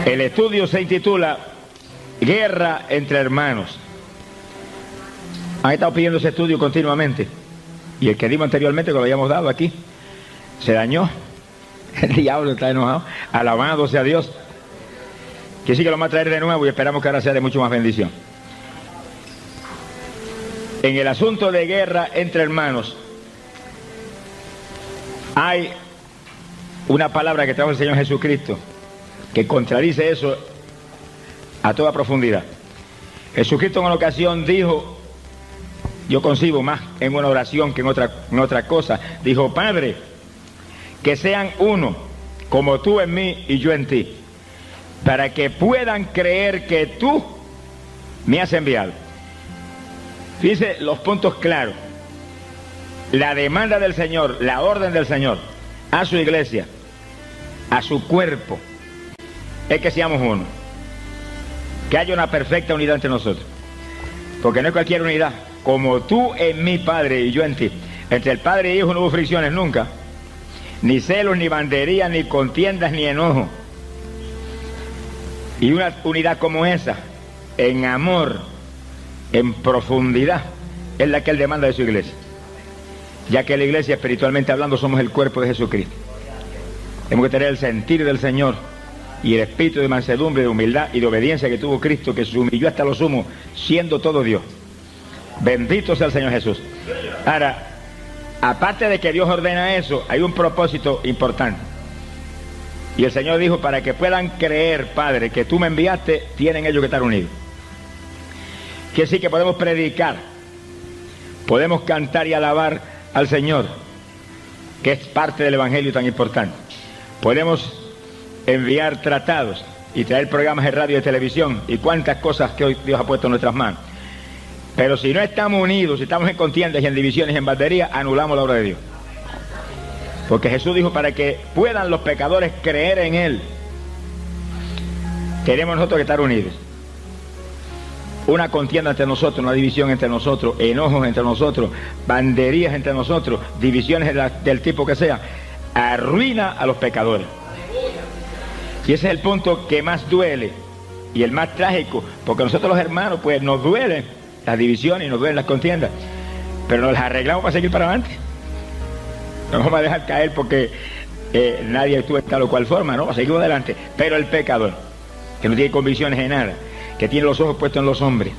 El estudio se intitula Guerra entre hermanos. Han estado pidiendo ese estudio continuamente. Y el que dimos anteriormente, que lo habíamos dado aquí, se dañó. El diablo está enojado. Alabado sea Dios. Que sí que lo va a traer de nuevo y esperamos que ahora sea de mucho más bendición. En el asunto de guerra entre hermanos, hay una palabra que trajo el Señor Jesucristo que contradice eso a toda profundidad. Jesucristo en una ocasión dijo, yo concibo más en una oración que en otra cosa, dijo: Padre, que sean uno, como tú en mí y yo en ti, para que puedan creer que tú me has enviado. Fíjense los puntos claros. La demanda del Señor, la orden del Señor a su iglesia, a su cuerpo, es que seamos uno, que haya una perfecta unidad entre nosotros, porque no es cualquier unidad. Como tú en mí, Padre, y yo en ti. Entre el Padre y Hijo no hubo fricciones nunca, ni celos, ni banderías, ni contiendas, ni enojo. Y una unidad como esa, en amor, en profundidad, es la que Él demanda de su iglesia, ya que la iglesia, espiritualmente hablando, somos el cuerpo de Jesucristo. Tenemos que tener el sentir del Señor y el espíritu de mansedumbre, de humildad y de obediencia que tuvo Cristo, que se humilló hasta lo sumo, siendo todo Dios. Bendito sea el Señor Jesús. Ahora, aparte de que Dios ordena eso, hay un propósito importante. Y el Señor dijo: para que puedan creer, Padre, que tú me enviaste, tienen ellos que estar unidos. Que sí que podemos predicar, podemos cantar y alabar al Señor, que es parte del Evangelio tan importante. Podemos enviar tratados y traer programas de radio y de televisión y cuantas cosas que hoy Dios ha puesto en nuestras manos. Pero si no estamos unidos, si estamos en contiendas y en divisiones y en banderías, anulamos la obra de Dios. Porque Jesús dijo: para que puedan los pecadores creer en Él, tenemos nosotros que estar unidos. Una contienda entre nosotros, una división entre nosotros, enojos entre nosotros, banderías entre nosotros, divisiones del tipo que sea, arruina a los pecadores. Y ese es el punto que más duele y el más trágico, porque nosotros los hermanos pues nos duelen las divisiones y nos duelen las contiendas, pero nos las arreglamos para seguir para adelante. No nos vamos a dejar caer porque nadie actúa de tal o cual forma, no, seguimos adelante. Pero el pecador, que no tiene convicciones en nada, que tiene los ojos puestos en los hombres,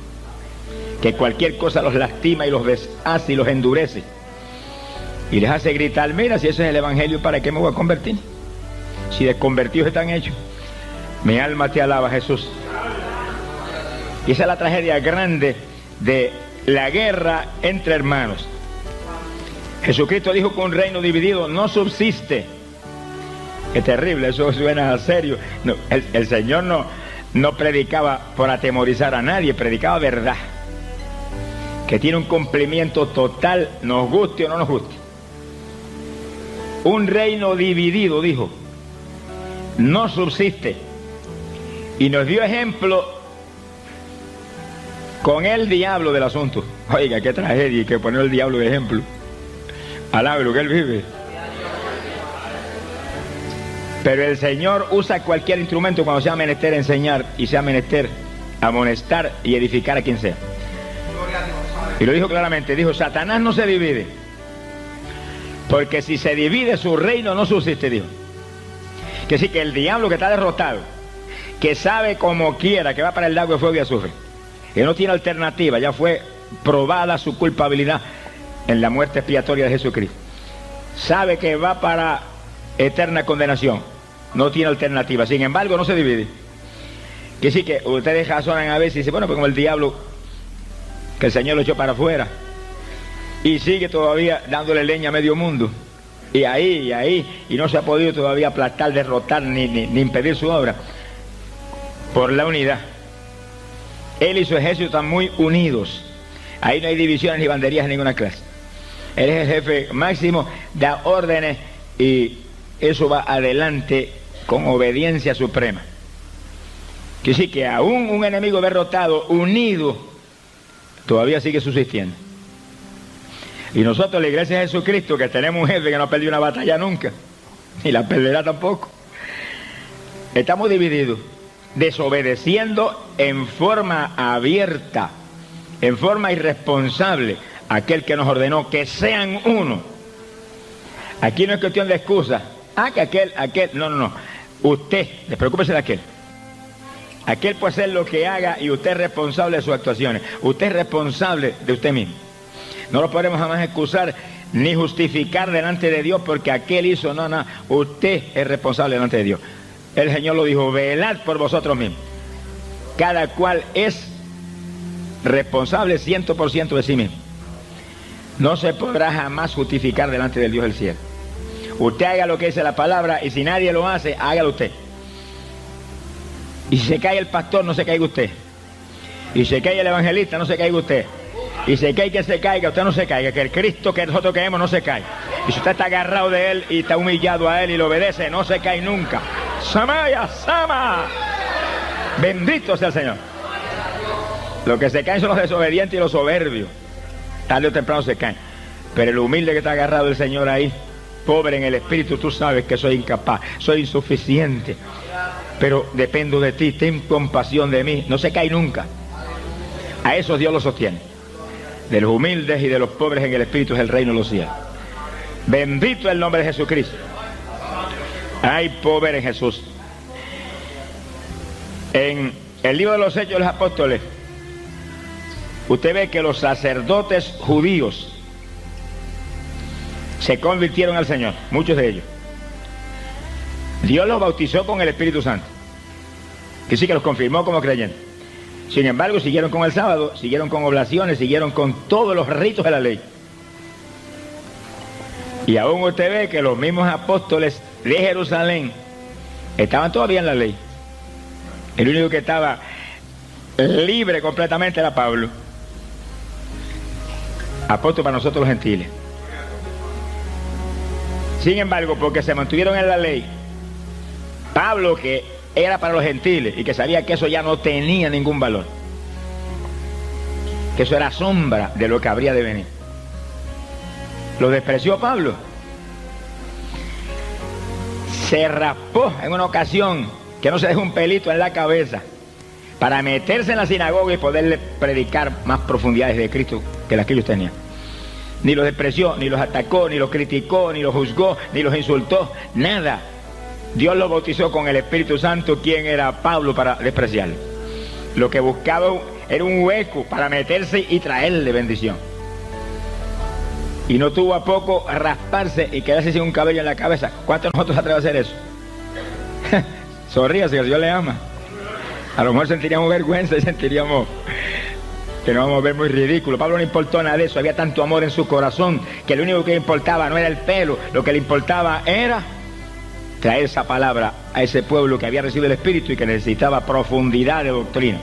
que cualquier cosa los lastima y los deshace y los endurece y les hace gritar: mira, si ese es el Evangelio, ¿para qué me voy a convertir? Si desconvertidos están hechos. Mi alma te alaba, Jesús. Y esa es la tragedia grande de la guerra entre hermanos. Jesucristo dijo que un reino dividido no subsiste. Es terrible, eso suena serio. No, el Señor no predicaba por atemorizar a nadie, predicaba verdad, que tiene un cumplimiento total, nos guste o no nos guste. Un reino dividido, dijo, no subsiste. Y nos dio ejemplo con el diablo del asunto. Oiga, qué tragedia, y que poner el diablo de ejemplo. Alabe lo que él vive. Pero el Señor usa cualquier instrumento cuando sea menester enseñar y sea menester amonestar y edificar a quien sea. Y lo dijo claramente, dijo: Satanás no se divide, porque si se divide su reino no subsiste, dijo. Que sí, que el diablo que está derrotado, que sabe como quiera que va para el lago de fuego y azufre, que no tiene alternativa, ya fue probada su culpabilidad en la muerte expiatoria de Jesucristo, sabe que va para eterna condenación, no tiene alternativa, sin embargo no se divide. Que sí, que ustedes razonan a veces y dicen: bueno, pues como el diablo, que el Señor lo echó para afuera y sigue todavía dándole leña a medio mundo, y no se ha podido todavía aplastar, derrotar ni impedir su obra. Por la unidad, Él y su ejército están muy unidos. Ahí no hay divisiones ni banderías de ninguna clase. Él es el jefe máximo, da órdenes y eso va adelante con obediencia suprema. Que sí, que aún un enemigo derrotado, unido, todavía sigue subsistiendo. Y nosotros, la iglesia de Jesucristo, que tenemos un jefe que no ha perdido una batalla nunca, ni la perderá tampoco, estamos divididos. desobedeciendo en forma abierta, en forma irresponsable, a aquel que nos ordenó que sean uno. Aquí no es cuestión de excusa. Que aquel, no. Usted, despreocúpese de aquel. Aquel puede hacer lo que haga y usted es responsable de sus actuaciones. Usted es responsable de usted mismo. No lo podremos jamás excusar ni justificar delante de Dios porque aquel hizo, no. Usted es responsable delante de Dios. El Señor lo dijo, velad por vosotros mismos. Cada cual es responsable 100% de sí mismo. No se podrá jamás justificar delante del Dios del cielo. Usted haga lo que dice la palabra y si nadie lo hace, hágalo usted. Y si se cae el pastor, no se caiga usted. Y si se cae el evangelista, no se caiga usted. Y si cae que se caiga, usted no se caiga. Que el Cristo que nosotros creemos no se cae. Y si usted está agarrado de Él y está humillado a Él y lo obedece, no se cae nunca. ¡Samaya, Sama! Bendito sea el Señor. Los que se caen son los desobedientes y los soberbios. Tarde o temprano se caen. Pero el humilde que está agarrado del Señor ahí, pobre en el espíritu, tú sabes que soy incapaz, soy insuficiente. Pero dependo de ti, ten compasión de mí. No se cae nunca. A esos Dios los sostiene. De los humildes y de los pobres en el espíritu es el reino de los cielos. Bendito el nombre de Jesucristo. Hay poder en Jesús. En el libro de los Hechos de los Apóstoles, usted ve que los sacerdotes judíos se convirtieron al Señor, muchos de ellos. Dios los bautizó con el Espíritu Santo, que sí que los confirmó como creyentes. Sin embargo, siguieron con el sábado, siguieron con oblaciones, siguieron con todos los ritos de la ley. Y aún usted ve que los mismos apóstoles de Jerusalén estaban todavía en la ley. El único que estaba libre completamente era Pablo, apóstol para nosotros los gentiles. Sin embargo, porque se mantuvieron en la ley, Pablo, que era para los gentiles y que sabía que eso ya no tenía ningún valor, que eso era sombra de lo que habría de venir, lo despreció Pablo. Se raspó en una ocasión, que no se dejó un pelito en la cabeza, para meterse en la sinagoga y poderle predicar más profundidades de Cristo que las que ellos tenían. Ni los despreció, ni los atacó, ni los criticó, ni los juzgó, ni los insultó, nada. Dios lo bautizó con el Espíritu Santo. ¿Quién era Pablo para despreciarlo? Lo que buscaba era un hueco para meterse y traerle bendición. Y no tuvo a poco rasparse y quedarse sin un cabello en la cabeza. ¿Cuántos de nosotros atrevemos a hacer eso? Sonríase, que Dios le ama. A lo mejor sentiríamos vergüenza y sentiríamos que nos vamos a ver muy ridículos. Pablo no importó nada de eso. Había tanto amor en su corazón que lo único que le importaba no era el pelo. Lo que le importaba era traer esa palabra a ese pueblo que había recibido el Espíritu y que necesitaba profundidad de doctrina.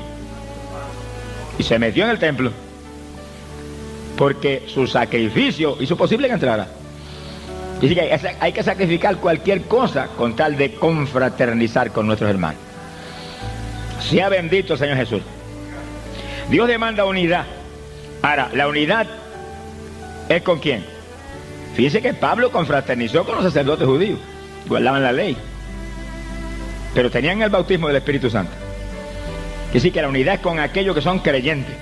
Y se metió en el templo porque su sacrificio hizo posible que entrara. Dice que hay que sacrificar cualquier cosa con tal de confraternizar con nuestros hermanos. Sea bendito el Señor Jesús. Dios demanda unidad. Ahora, la unidad es ¿con quién? Fíjense que Pablo confraternizó con los sacerdotes judíos, guardaban la ley, pero tenían el bautismo del Espíritu Santo. Es decir, que la unidad es con aquellos que son creyentes,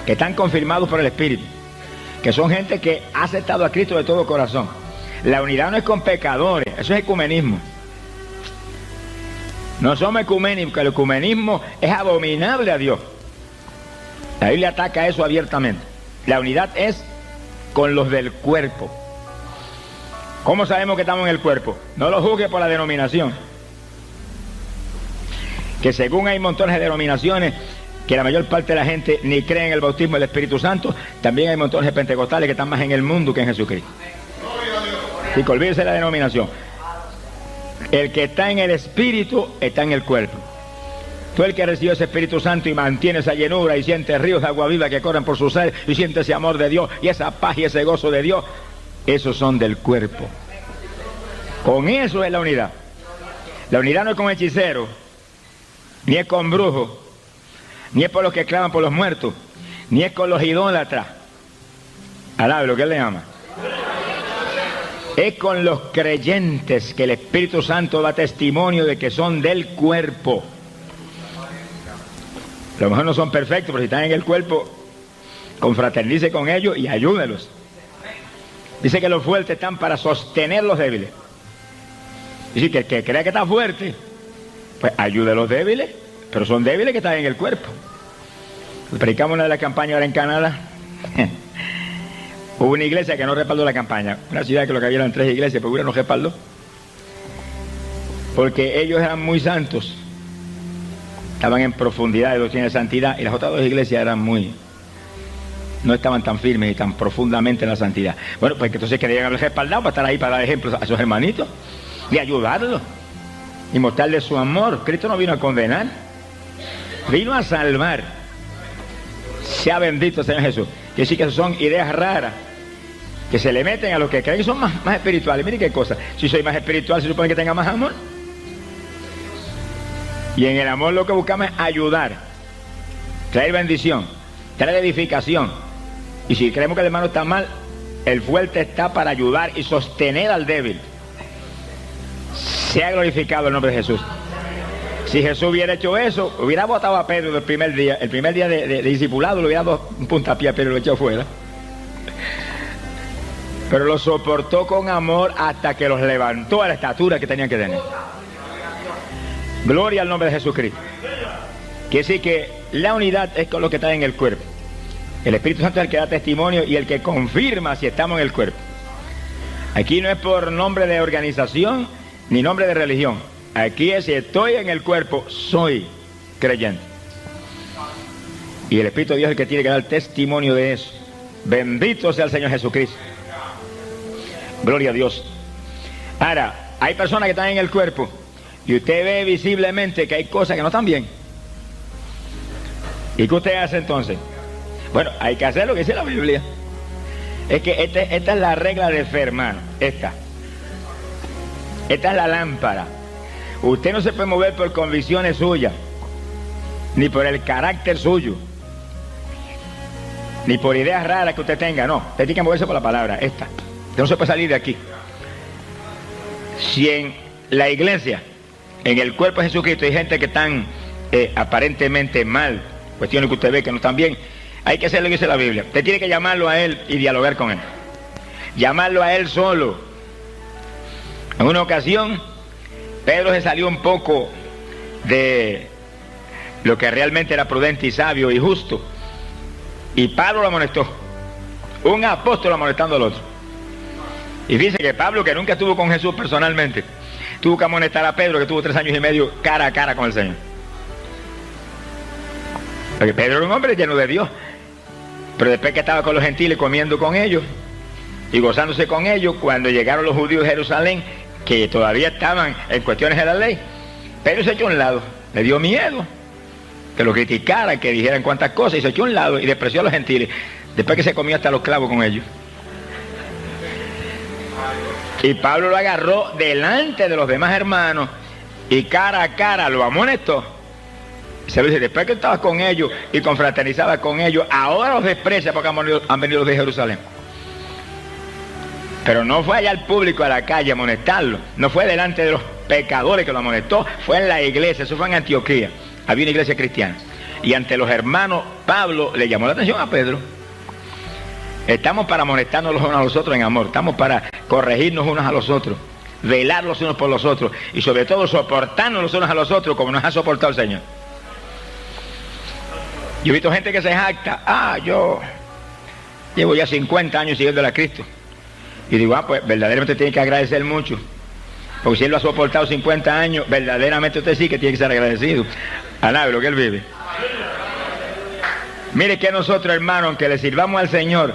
que están confirmados por el Espíritu, que son gente que ha aceptado a Cristo de todo corazón. La unidad no es con pecadores, eso es ecumenismo. No somos ecuménicos, el ecumenismo es abominable a Dios. La Biblia ataca eso abiertamente. La unidad es con los del cuerpo. ¿Cómo sabemos que estamos en el cuerpo? No lo juzgue por la denominación. Que según hay montones de denominaciones, que la mayor parte de la gente ni cree en el bautismo del Espíritu Santo, también hay montones de pentecostales que están más en el mundo que en Jesucristo. Así que olvídese de la denominación. El que está en el Espíritu está en el cuerpo. Tú el que recibe ese Espíritu Santo y mantiene esa llenura y siente ríos de agua viva que corren por su ser y siente ese amor de Dios y esa paz y ese gozo de Dios, esos son del cuerpo. Con eso es la unidad. La unidad no es con hechiceros, ni es con brujos, ni es por los que claman por los muertos, ni es con los idólatras. Alabe lo que él le ama. Es con los creyentes que el Espíritu Santo da testimonio de que son del cuerpo. A lo mejor no son perfectos, pero si están en el cuerpo, confraternice con ellos y ayúdelos. Dice que los fuertes están para sostener los débiles. Dice que el que crea que está fuerte, pues ayude a los débiles, pero son débiles que están en el cuerpo. Predicamos una de las campañas ahora en Canadá. Hubo una iglesia que no respaldó la campaña. Una ciudad que lo que había eran 3 iglesias, pero una no respaldó. Porque ellos eran muy santos. Estaban en profundidad de doctrina de santidad. Y las otras 2 iglesias eran no estaban tan firmes y tan profundamente en la santidad. Bueno, pues entonces que debían haber respaldado para estar ahí, para dar ejemplos a sus hermanitos. Y ayudarlos. Y mostrarles su amor. Cristo no vino a condenar. Vino a salvar. Sea bendito el Señor Jesús. Que decir que son ideas raras que se le meten a los que creen que son más espirituales. Miren qué cosa. Si soy más espiritual, se supone que tenga más amor. Y en el amor lo que buscamos es ayudar, traer bendición, traer edificación. Y si creemos que el hermano está mal, el fuerte está para ayudar y sostener al débil. Sea glorificado el nombre de Jesús. Si Jesús hubiera hecho eso, hubiera botado a Pedro el primer día de discipulado, le hubiera dado un puntapié a Pedro y lo echó fuera. Pero lo soportó con amor hasta que los levantó a la estatura que tenían que tener. Gloria al nombre de Jesucristo. Quiere decir que la unidad es con lo que está en el cuerpo. El Espíritu Santo es el que da testimonio y el que confirma si estamos en el cuerpo. Aquí no es por nombre de organización ni nombre de religión. Aquí es si estoy en el cuerpo, soy creyente. Y el Espíritu de Dios es el que tiene que dar testimonio de eso. Bendito sea el Señor Jesucristo. Gloria a Dios. Ahora, hay personas que están en el cuerpo y usted ve visiblemente que hay cosas que no están bien. ¿Y qué usted hace entonces? Bueno, hay que hacer lo que dice la Biblia. Es que esta es la regla de fe, hermano. Esta es la lámpara. Usted no se puede mover por convicciones suyas, ni por el carácter suyo, ni por ideas raras que usted tenga. No, usted tiene que moverse por la palabra, esta. Usted no se puede salir de aquí. Si en la iglesia, en el cuerpo de Jesucristo, hay gente que están aparentemente mal, cuestiones que usted ve que no están bien, hay que hacer lo que dice la Biblia. Usted tiene que llamarlo a él y dialogar con él. Llamarlo a él solo. En una ocasión, Pedro se salió un poco de lo que realmente era prudente y sabio y justo. Y Pablo lo amonestó. Un apóstol amonestando al otro. Y fíjense que Pablo, que nunca estuvo con Jesús personalmente, tuvo que amonestar a Pedro, que tuvo 3 años y medio cara a cara con el Señor. Porque Pedro era un hombre lleno de Dios. Pero después que estaba con los gentiles comiendo con ellos y gozándose con ellos, cuando llegaron los judíos de Jerusalén, que todavía estaban en cuestiones de la ley, Pedro se echó a un lado. Le dio miedo que lo criticaran, que dijeran cuantas cosas, y se echó a un lado y despreció a los gentiles, después que se comió hasta los clavos con ellos. Y Pablo lo agarró delante de los demás hermanos y cara a cara lo amonestó. Se lo dice, después que estabas con ellos y confraternizabas con ellos, ahora los desprecia porque han venido los de Jerusalén. Pero no fue allá al público, a la calle, a amonestarlo. No fue delante de los pecadores que lo amonestó, fue en la iglesia. Eso fue en Antioquía. Había una iglesia cristiana. Y ante los hermanos, Pablo le llamó la atención a Pedro. Estamos para amonestarnos los unos a los otros en amor. Estamos para corregirnos unos a los otros, velar los unos por los otros y sobre todo soportarnos los unos a los otros como nos ha soportado el Señor. Yo he visto gente que se jacta. Yo llevo ya 50 años siguiendo a Cristo. Y digo, pues verdaderamente tiene que agradecer mucho. Porque si él lo ha soportado 50 años, verdaderamente usted sí que tiene que ser agradecido. Alabe lo que él vive. Mire que nosotros, hermanos, aunque le sirvamos al Señor,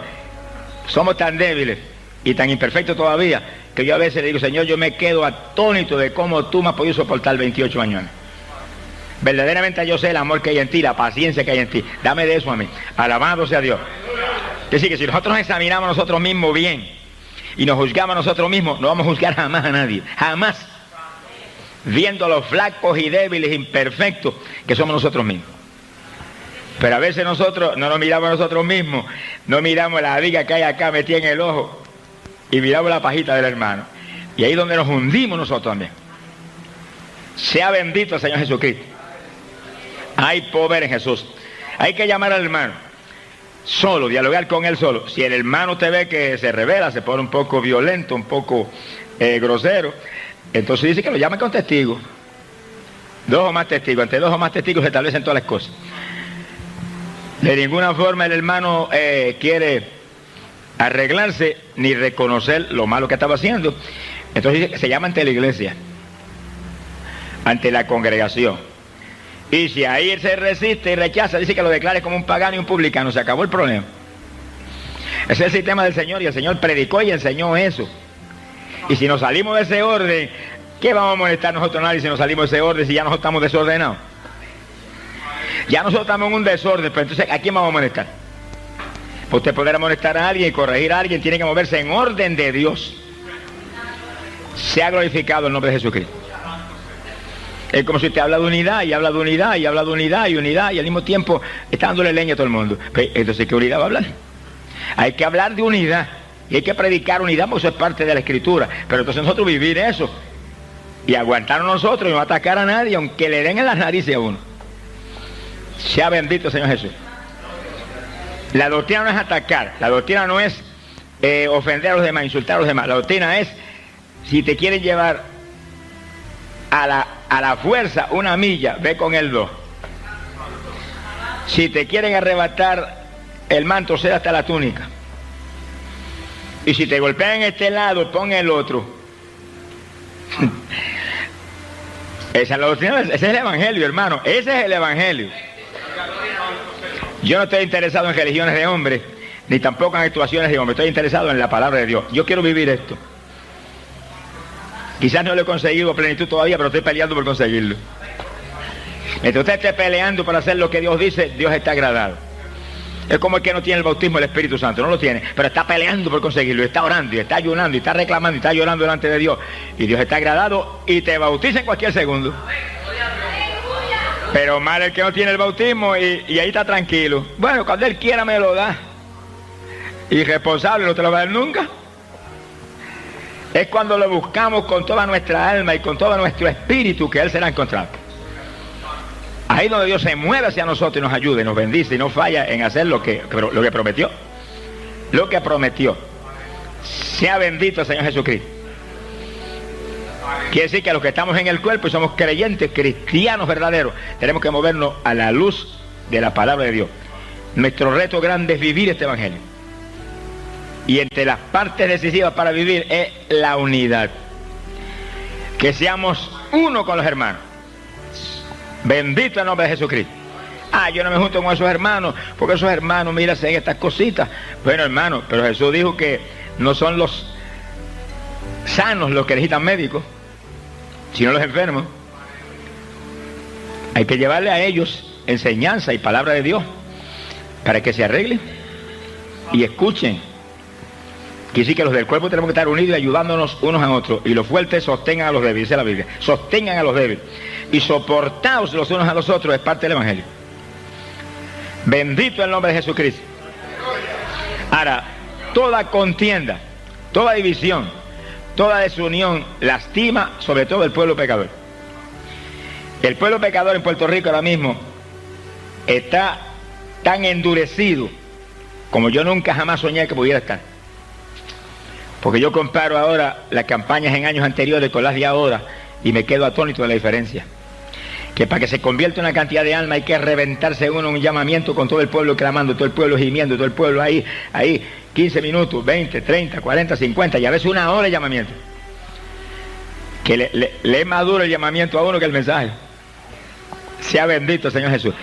somos tan débiles y tan imperfectos todavía, que yo a veces le digo, Señor, yo me quedo atónito de cómo tú me has podido soportar 28 años. Verdaderamente yo sé el amor que hay en ti, la paciencia que hay en ti. Dame de eso a mí. Alabado sea Dios. Es decir, que si nosotros nos examinamos a nosotros mismos bien y nos juzgamos a nosotros mismos, no vamos a juzgar jamás a nadie. Jamás. Viendo los flacos y débiles, imperfectos que somos nosotros mismos. Pero a veces nosotros no nos miramos a nosotros mismos, no miramos la viga que hay acá metida en el ojo y miramos la pajita del hermano. Y ahí es donde nos hundimos nosotros también. Sea bendito el Señor Jesucristo. Hay poder en Jesús. Hay que llamar al hermano. Solo, dialogar con él solo. Si el hermano te ve que se revela, se pone un poco violento, un poco grosero, entonces dice que lo llame con testigos. 2 o más testigos. Ante 2 o más testigos se establecen todas las cosas. De ninguna forma el hermano quiere arreglarse ni reconocer lo malo que estaba haciendo. Entonces se llama ante la iglesia, ante la congregación. Y si ahí él se resiste y rechaza, dice que lo declare como un pagano y un publicano. Se acabó el problema. Ese es el sistema del Señor, y el Señor predicó y enseñó eso. Y si nos salimos de ese orden, ¿qué vamos a molestar nosotros nadie si nos salimos de ese orden, si ya nosotros estamos desordenados? Ya nosotros estamos en un desorden, pero entonces ¿a quién vamos a molestar? Para usted poder amonestar a alguien y corregir a alguien, tiene que moverse en orden de Dios. Sea glorificado el nombre de Jesucristo. Es como si usted habla de unidad, y habla de unidad, y habla de unidad, y unidad, y al mismo tiempo está dándole leña a todo el mundo. Entonces, ¿qué unidad va a hablar? Hay que hablar de unidad, y hay que predicar unidad, porque eso es parte de la Escritura. Pero entonces nosotros vivir eso, y aguantar nosotros, y no atacar a nadie, aunque le den en las narices a uno. Sea bendito Señor Jesús. La doctrina no es atacar, la doctrina no es ofender a los demás, insultar a los demás. La doctrina es, si te quieren llevar a la fuerza 1 milla, ve con el 2. Si te quieren arrebatar el manto, cede hasta la túnica. Y si te golpean en este lado, pon el otro. Esa es la doctrina, ese es el evangelio, hermano. Ese es el evangelio. Yo no estoy interesado en religiones de hombres, ni tampoco en actuaciones de hombres. Estoy interesado en la palabra de Dios. Yo quiero vivir esto. Quizás no lo he conseguido a plenitud todavía, pero estoy peleando por conseguirlo. Mientras usted esté peleando para hacer lo que Dios dice, Dios está agradado. Es como el que no tiene el bautismo del Espíritu Santo, no lo tiene, pero está peleando por conseguirlo, y está orando, y está ayunando, y está reclamando, y está llorando delante de Dios. Y Dios está agradado y te bautiza en cualquier segundo. Pero mal el que no tiene el bautismo y ahí está tranquilo. Bueno, cuando Él quiera me lo da. Irresponsable, no te lo va a dar nunca. Es cuando lo buscamos con toda nuestra alma y con todo nuestro espíritu que Él será encontrado. Ahí donde Dios se mueve hacia nosotros y nos ayuda y nos bendice y no falla en hacer lo que prometió. Lo que prometió. Sea bendito el Señor Jesucristo. Quiere decir que los que estamos en el cuerpo y somos creyentes, cristianos verdaderos, tenemos que movernos a la luz de la palabra de Dios. Nuestro reto grande es vivir este evangelio. Y entre las partes decisivas para vivir es la unidad. Que seamos uno con los hermanos. Bendito el nombre de Jesucristo. Yo no me junto con esos hermanos, porque esos hermanos, mira, hacen estas cositas. Bueno, hermano, pero Jesús dijo que no son los sanos los que necesitan médicos, sino los enfermos. Hay que llevarle a ellos enseñanza y palabra de Dios para que se arreglen y escuchen. Quiere decir que los del cuerpo tenemos que estar unidos y ayudándonos unos a otros, y los fuertes sostengan a los débiles, dice la Biblia, sostengan a los débiles y soportaos los unos a los otros, es parte del evangelio. Bendito el nombre de Jesucristo. Ahora, toda contienda, toda división, toda desunión lastima sobre todo el pueblo pecador. El pueblo pecador en Puerto Rico ahora mismo está tan endurecido como yo nunca jamás soñé que pudiera estar. Porque yo comparo ahora las campañas en años anteriores con las de ahora y me quedo atónito de la diferencia. Que para que se convierta en una cantidad de alma hay que reventarse uno un llamamiento con todo el pueblo clamando, todo el pueblo gimiendo, todo el pueblo ahí, 15 minutos, 20, 30, 40, 50 y a veces 1 hora de llamamiento. Que le es más duro el llamamiento a uno que el mensaje. Sea bendito Señor Jesús.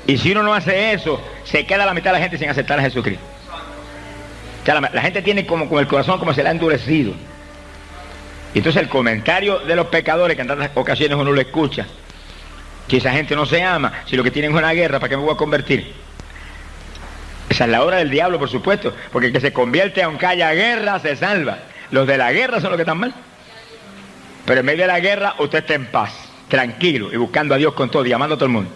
Y si uno no hace eso, se queda la mitad de la gente sin aceptar a Jesucristo. O sea, la gente tiene como el corazón como se le ha endurecido. Y entonces el comentario de los pecadores, que en tantas ocasiones uno lo escucha, que esa gente no se ama, si lo que tienen es una guerra, ¿para qué me voy a convertir? Esa es la obra del diablo, por supuesto, porque el que se convierte aunque haya guerra se salva. Los de la guerra son los que están mal. Pero en medio de la guerra usted está en paz, tranquilo y buscando a Dios con todo y amando a todo el mundo.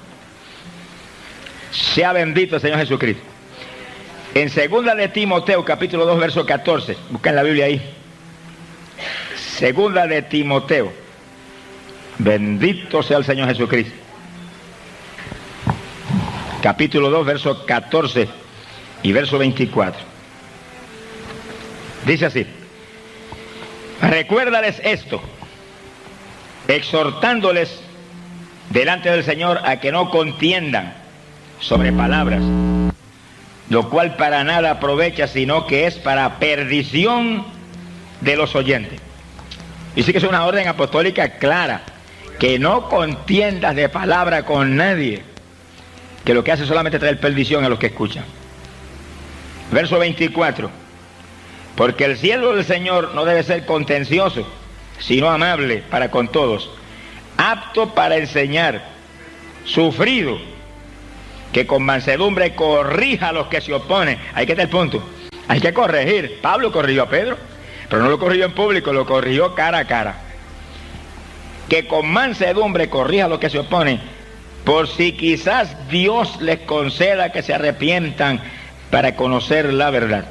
Sea bendito el Señor Jesucristo. En 2 de Timoteo, capítulo 2, verso 14, buscan la Biblia ahí. 2 de Timoteo. Bendito sea el Señor Jesucristo. capítulo 2, verso 14 y verso 24. Dice así: recuérdales esto, exhortándoles delante del Señor a que no contiendan sobre palabras, lo cual para nada aprovecha, sino que es para perdición de los oyentes. Y sí que es una orden apostólica clara, que no contiendas de palabra con nadie, que lo que hace es solamente traer perdición a los que escuchan. Verso 24: porque el siervo del Señor no debe ser contencioso, sino amable para con todos, apto para enseñar, sufrido, que con mansedumbre corrija a los que se oponen. Ahí que está el punto, hay que corregir. Pablo corrigió a Pedro, pero no lo corrigió en público, lo corrigió cara a cara. Que con mansedumbre corrija a los que se oponen, por si quizás Dios les conceda que se arrepientan para conocer la verdad.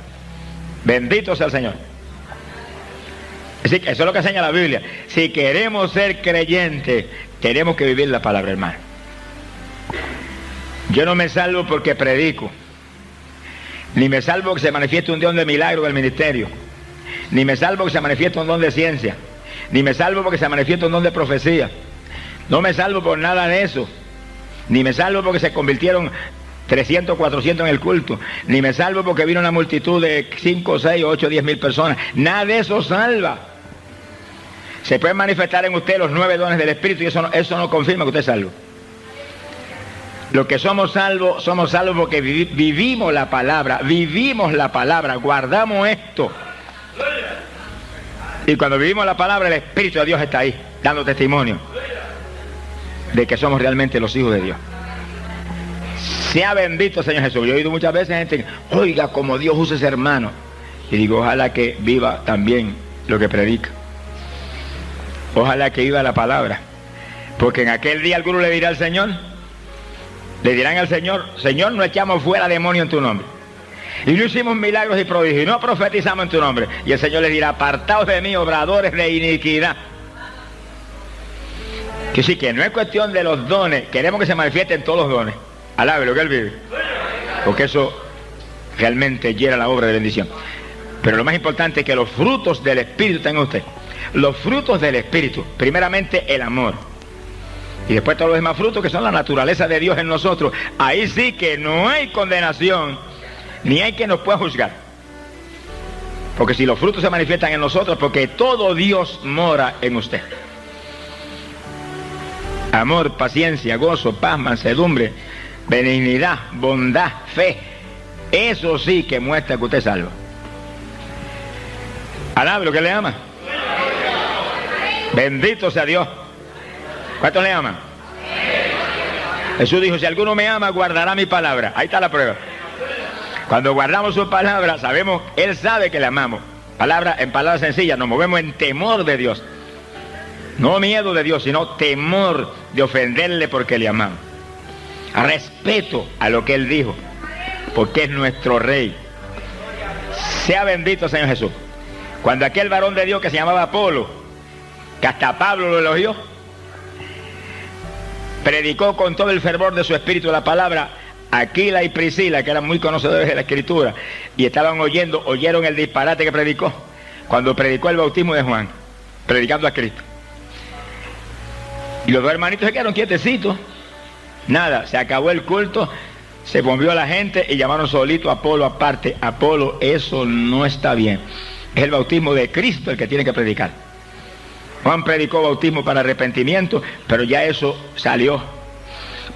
Bendito sea el Señor. Así que eso es lo que enseña la Biblia. Si queremos ser creyentes, tenemos que vivir la palabra, hermano. Yo no me salvo porque predico, ni me salvo que se manifieste un don de milagro del ministerio, ni me salvo que se manifieste un don de ciencia, ni me salvo porque se manifieste un don de profecía. No me salvo por nada de eso, ni me salvo porque se convirtieron 300, 400 en el culto, ni me salvo porque vino una multitud de 5, 6, 8, 10 mil personas. Nada de eso salva. Se pueden manifestar en usted los 9 dones del Espíritu y eso no confirma que usted es salvo. Los que somos salvos porque vivimos la palabra, guardamos esto. Y cuando vivimos la palabra, el Espíritu de Dios está ahí, dando testimonio de que somos realmente los hijos de Dios. Sea bendito Señor Jesús. Yo he oído muchas veces gente, oiga, como Dios usa ese hermano. Y digo, ojalá que viva también lo que predica. Ojalá que viva la palabra. Porque en aquel día alguno le dirá al Señor, le dirán al Señor, Señor, no echamos fuera demonios en tu nombre, y no hicimos milagros y prodigios, y no profetizamos en tu nombre. Y el Señor les dirá, apartaos de mí, obradores de iniquidad. Que sí, que no es cuestión de los dones, queremos que se manifiesten todos los dones. Alabe lo que Él vive, porque eso realmente llena la obra de bendición. Pero lo más importante es que los frutos del Espíritu tengan usted. Los frutos del Espíritu, primeramente el amor, y después todos los demás frutos que son la naturaleza de Dios en nosotros. Ahí sí que no hay condenación, ni hay quien nos pueda juzgar. Porque si los frutos se manifiestan en nosotros, porque todo Dios mora en usted. Amor, paciencia, gozo, paz, mansedumbre, benignidad, bondad, fe. Eso sí que muestra que usted es salvo. Alabe lo que le ama. Bendito sea Dios. ¿Cuántos le aman? Jesús dijo, si alguno me ama, guardará mi palabra. Ahí está la prueba. Cuando guardamos su palabra, sabemos, Él sabe que le amamos. En palabras sencillas, nos movemos en temor de Dios. No miedo de Dios, sino temor de ofenderle porque le amamos. Respeto a lo que Él dijo, porque es nuestro Rey. Sea bendito Señor Jesús. Cuando aquel varón de Dios que se llamaba Apolo, que hasta Pablo lo elogió, predicó con todo el fervor de su espíritu la palabra, Aquila y Priscila, que eran muy conocedores de la Escritura, y estaban oyeron el disparate que predicó, cuando predicó el bautismo de Juan, predicando a Cristo. Y los dos hermanitos se quedaron quietecitos. Nada, se acabó el culto, se movió la gente y llamaron solito a Apolo aparte. Apolo, eso no está bien. Es el bautismo de Cristo el que tiene que predicar. Juan predicó bautismo para arrepentimiento, pero ya eso salió,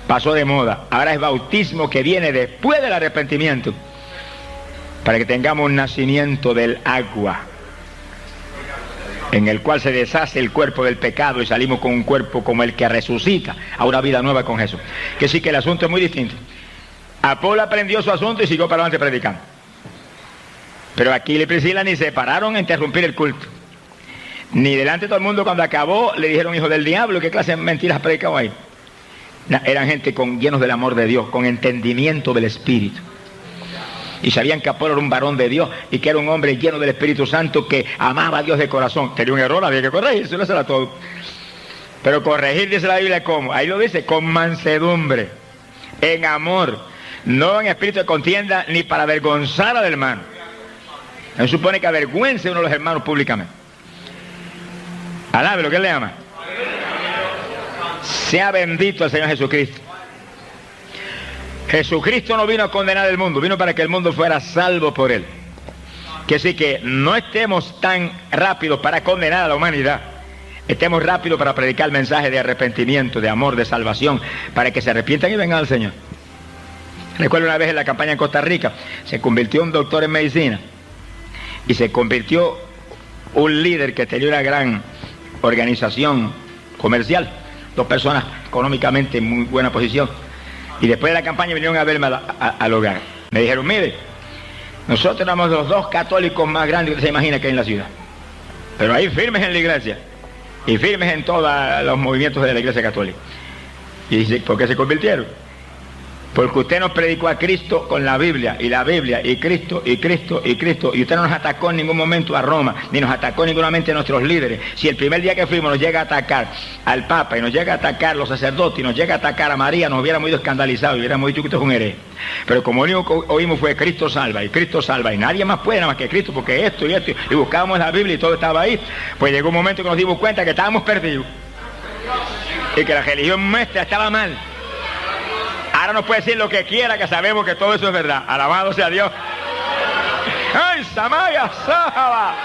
pasó de moda. Ahora es bautismo que viene después del arrepentimiento, para que tengamos un nacimiento del agua, en el cual se deshace el cuerpo del pecado y salimos con un cuerpo como el que resucita a una vida nueva con Jesús. Que sí que el asunto es muy distinto. Apolo aprendió su asunto y siguió para adelante predicando. Pero Aquila y Priscila ni se pararon a interrumpir el culto. Ni delante de todo el mundo cuando acabó le dijeron hijo del diablo, ¿qué clase de mentiras has predicado ahí? Eran gente llenos del amor de Dios, con entendimiento del Espíritu. Y sabían que Apolo era un varón de Dios y que era un hombre lleno del Espíritu Santo que amaba a Dios de corazón. Tenía un error, había que corregir, eso no será todo. Pero corregir, dice la Biblia, ¿cómo? Ahí lo dice, con mansedumbre. en amor, no en espíritu de contienda, ni para avergonzar al hermano. No supone que avergüence uno de los hermanos públicamente. Alabe lo que él le ama. Sea bendito el Señor Jesucristo. Jesucristo no vino a condenar el mundo, vino para que el mundo fuera salvo por él. Que sí, que no estemos tan rápidos para condenar a la humanidad. Estemos rápidos para predicar el mensaje de arrepentimiento, de amor, de salvación, para que se arrepientan y vengan al Señor. Recuerdo una vez en la campaña en Costa Rica, se convirtió un doctor en medicina y se convirtió un líder que tenía una gran organización comercial, 2 personas económicamente en muy buena posición. Y después de la campaña vinieron a verme al hogar. Me dijeron, mire, nosotros éramos los 2 católicos más grandes que se imagina que hay en la ciudad, pero ahí firmes en la iglesia y firmes en todos los movimientos de la iglesia católica. Y dice, ¿por qué se convirtieron? Porque usted nos predicó a Cristo con la Biblia, y Cristo, y Cristo, y Cristo, y usted no nos atacó en ningún momento a Roma, ni nos atacó ningunamente a nuestros líderes. Si el primer día que fuimos nos llega a atacar al Papa, y nos llega a atacar los sacerdotes, y nos llega a atacar a María, nos hubiéramos ido escandalizados, y hubiéramos dicho que usted es un hereje. Pero como lo único que oímos fue Cristo salva, y nadie más puede nada más que Cristo, porque esto, y buscábamos la Biblia y todo estaba ahí, pues llegó un momento que nos dimos cuenta que estábamos perdidos, y que la religión nuestra estaba mal. Ahora nos puede decir lo que quiera, que sabemos que todo eso es verdad. Alabado sea Dios. ¡Ay, Samaya Sahaba!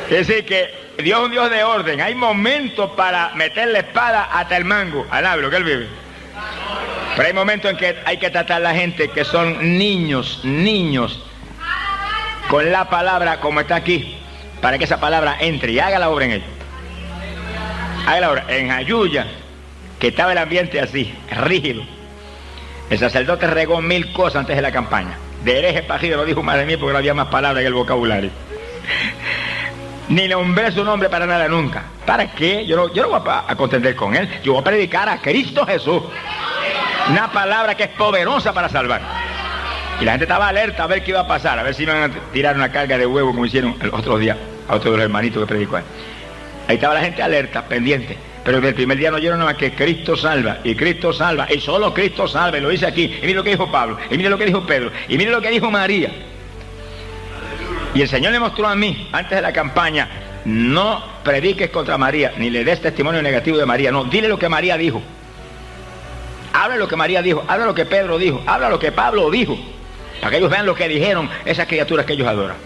Es decir, que Dios es un Dios de orden. Hay momentos para meter la espada hasta el mango. Alabe lo que él vive. Pero hay momentos en que hay que tratar a la gente que son niños, con la palabra como está aquí, para que esa palabra entre y haga la obra en ellos. Haga la obra. En Jayuya, que estaba el ambiente así, rígido, el sacerdote regó 1000 cosas antes de la campaña. De hereje pajido no dijo más de mí porque no había más palabras en el vocabulario. Ni nombré su nombre para nada nunca. ¿Para qué? Yo no voy a contender con él. Yo voy a predicar a Cristo Jesús. Una palabra que es poderosa para salvar. Y la gente estaba alerta a ver qué iba a pasar, a ver si iban a tirar una carga de huevo como hicieron el otro día a otro de los hermanitos que predicó ahí. Ahí estaba la gente alerta, pendiente. Pero desde el primer día no oyeron nada más que Cristo salva, y solo Cristo salva, y lo dice aquí. Y mire lo que dijo Pablo, y mire lo que dijo Pedro, y mire lo que dijo María. Y el Señor le mostró a mí, antes de la campaña, no prediques contra María, ni le des testimonio negativo de María, no, dile lo que María dijo. Habla lo que María dijo, habla lo que Pedro dijo, habla lo que Pablo dijo, para que ellos vean lo que dijeron esas criaturas que ellos adoran.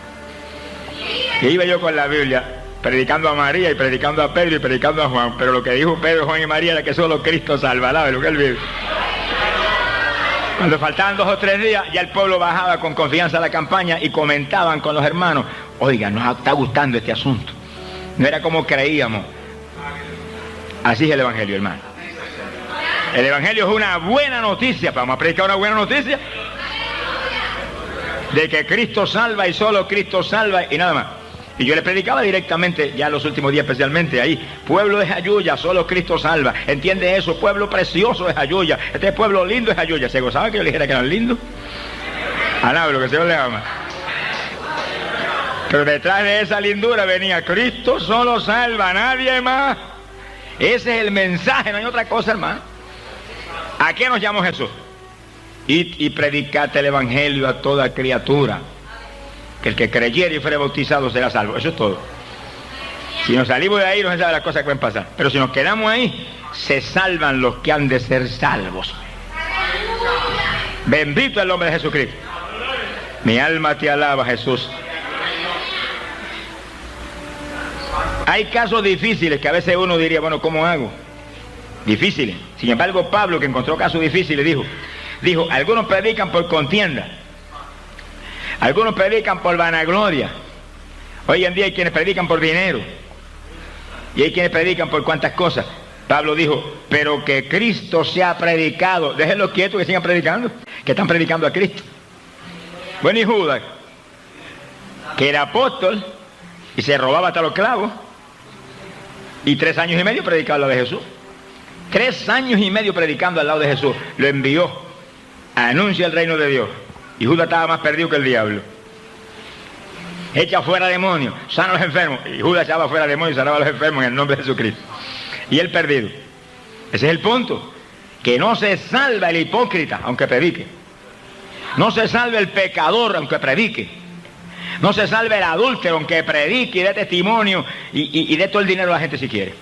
Y iba yo con la Biblia, predicando a María y predicando a Pedro y predicando a Juan, pero lo que dijo Pedro, Juan y María era que solo Cristo salva, ¿sabe lo que él vive? Cuando faltaban 2 o 3 días, ya el pueblo bajaba con confianza a la campaña y comentaban con los hermanos, oiga, nos está gustando este asunto. No era como creíamos. Así es el Evangelio, hermano. El Evangelio es una buena noticia, vamos a predicar una buena noticia, de que Cristo salva y solo Cristo salva y nada más. Y yo le predicaba directamente, ya los últimos días especialmente ahí, pueblo de Jayuya, solo Cristo salva. ¿Entiende eso? Pueblo precioso de Jayuya, este pueblo lindo de Jayuya. ¿Se gozaba que yo le dijera que eran lindos? Alaba lo que el Señor le ama. Pero detrás de esa lindura venía Cristo solo salva, nadie más. Ese es el mensaje, no hay otra cosa, hermano. ¿A qué nos llamó Jesús? Y predicate el Evangelio a toda criatura. Que el que creyere y fuere bautizado será salvo. Eso es todo. Si nos salimos de ahí no se sabe las cosas que pueden pasar. Pero si nos quedamos ahí, se salvan los que han de ser salvos. Bendito el nombre de Jesucristo. Mi alma te alaba, Jesús. Hay casos difíciles que a veces uno diría, bueno, ¿cómo hago? Difíciles. Sin embargo, Pablo, que encontró casos difíciles, dijo, algunos predican por contienda. Algunos predican por vanagloria. Hoy en día hay quienes predican por dinero. Y hay quienes predican por cuantas cosas. Pablo dijo, pero que Cristo sea predicado. Déjenlo quietos que sigan predicando. Que están predicando a Cristo. Bueno, y Judas, que era apóstol y se robaba hasta los clavos. Y 3 años y medio predicando al lado de Jesús. 3 años y medio predicando al lado de Jesús. Lo envió. Anuncia el reino de Dios. Y Judas estaba más perdido que el diablo. Echa fuera demonios, sana a los enfermos. Y Judas echaba fuera demonios y sanaba a los enfermos en el nombre de Jesucristo. Y él perdido. Ese es el punto. que no se salva el hipócrita aunque predique, no se salva el pecador aunque predique, no se salva el adúltero aunque predique y dé testimonio y dé todo el dinero a la gente si quiere.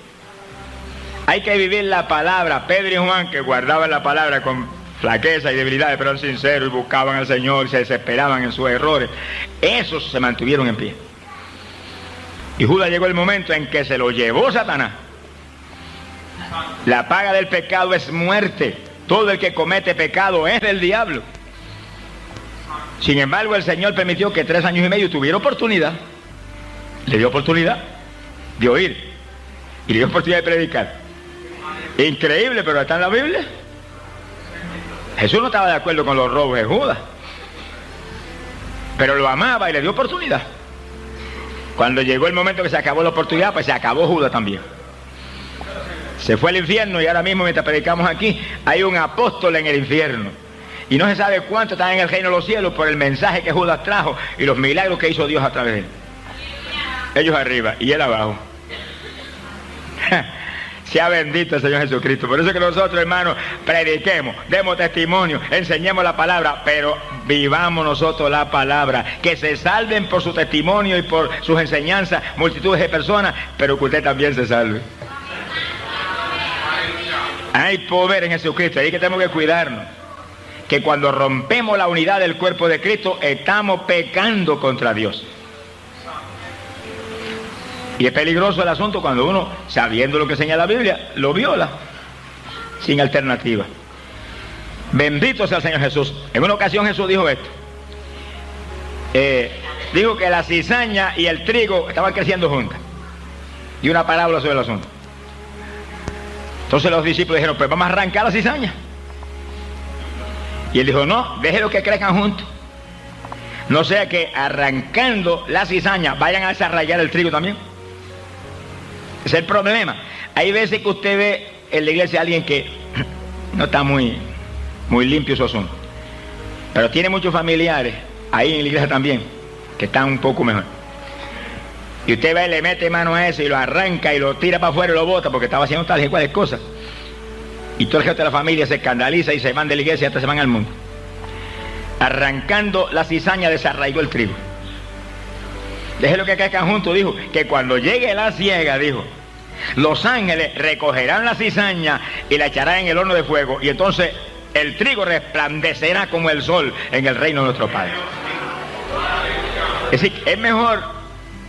Hay que vivir la palabra. Pedro y Juan, que guardaban la palabra con flaqueza y debilidades, pero eran sinceros y buscaban al Señor y se desesperaban en sus errores, esos se mantuvieron en pie. Y Judas llegó el momento en que se lo llevó Satanás. La paga del pecado es muerte. Todo el que comete pecado es del diablo. Sin embargo, el Señor permitió que 3 años y medio tuviera oportunidad. Le dio oportunidad de oír y le dio oportunidad de predicar. Increíble, pero está en la Biblia. Jesús no estaba de acuerdo con los robos de Judas, pero lo amaba y le dio oportunidad. Cuando llegó el momento que se acabó la oportunidad, pues se acabó Judas también. Se fue al infierno y ahora mismo, mientras predicamos aquí, hay un apóstol en el infierno. Y no se sabe cuánto está en el reino de los cielos por el mensaje que Judas trajo y los milagros que hizo Dios a través de él. Ellos arriba y él abajo. Sea bendito el Señor Jesucristo. Por eso es que nosotros, hermanos, prediquemos, demos testimonio, enseñemos la palabra, pero vivamos nosotros la palabra. Que se salven por su testimonio y por sus enseñanzas multitudes de personas, pero que usted también se salve. Hay poder en Jesucristo, ahí que tenemos que cuidarnos. Que cuando rompemos la unidad del cuerpo de Cristo, estamos pecando contra Dios. Y es peligroso el asunto cuando uno, sabiendo lo que señala la Biblia, lo viola, sin alternativa. Bendito sea el Señor Jesús. En una ocasión Jesús dijo esto. Dijo que la cizaña y el trigo estaban creciendo juntas. Y una parábola sobre el asunto. Entonces los discípulos dijeron, pues vamos a arrancar la cizaña. Y él dijo, no, déjenlo que crezcan juntos. No sea que arrancando la cizaña vayan a desarraigar el trigo también. Ese es el problema. Hay veces que usted ve en la iglesia a alguien que no está muy limpio su asunto, pero tiene muchos familiares ahí en la iglesia también que están un poco mejor. Y usted va y le mete mano a eso y lo arranca y lo tira para afuera y lo bota porque estaba haciendo tal y cuales cosas. Y todo el resto de la familia se escandaliza y se van de la iglesia y hasta se van al mundo. Arrancando la cizaña desarraigó el trigo. Déjelo que crezcan juntos, dijo, que cuando llegue la siega, dijo, los ángeles recogerán la cizaña y la echarán en el horno de fuego, y entonces el trigo resplandecerá como el sol en el reino de nuestro Padre. Es decir, es mejor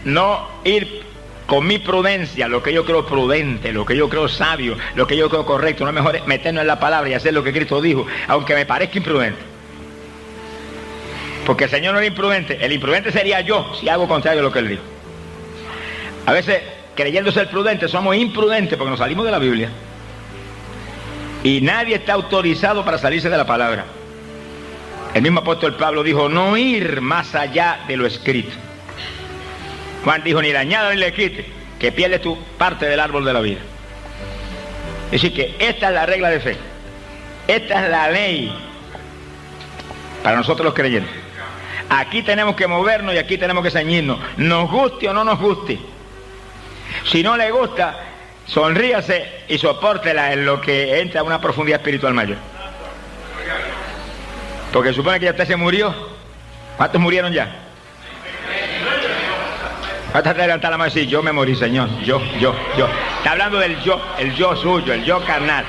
no ir con mi prudencia, lo que yo creo prudente, lo que yo creo sabio, lo que yo creo correcto. No es mejor meternos en la palabra y hacer lo que Cristo dijo, aunque me parezca imprudente. Porque el Señor no era imprudente. El imprudente sería yo si hago contrario a lo que Él dijo. A veces, creyendo ser prudentes, somos imprudentes porque nos salimos de la Biblia. Y nadie está autorizado para salirse de la palabra. El mismo apóstol Pablo dijo, no ir más allá de lo escrito. Juan dijo, ni le añada ni le quite, que pierde tu parte del árbol de la vida. Es decir, que esta es la regla de fe. Esta es la ley para nosotros los creyentes. Aquí tenemos que movernos y aquí tenemos que ceñirnos, nos guste o no nos guste. Si no le gusta, sonríase y sopórtela en lo que entra a una profundidad espiritual mayor. Porque supone que ya usted se murió. ¿Cuántos murieron ya? ¿Cuántos te levantan la mano y decir, yo me morí, Señor? Yo. Está hablando del yo, el yo suyo, el yo carnal.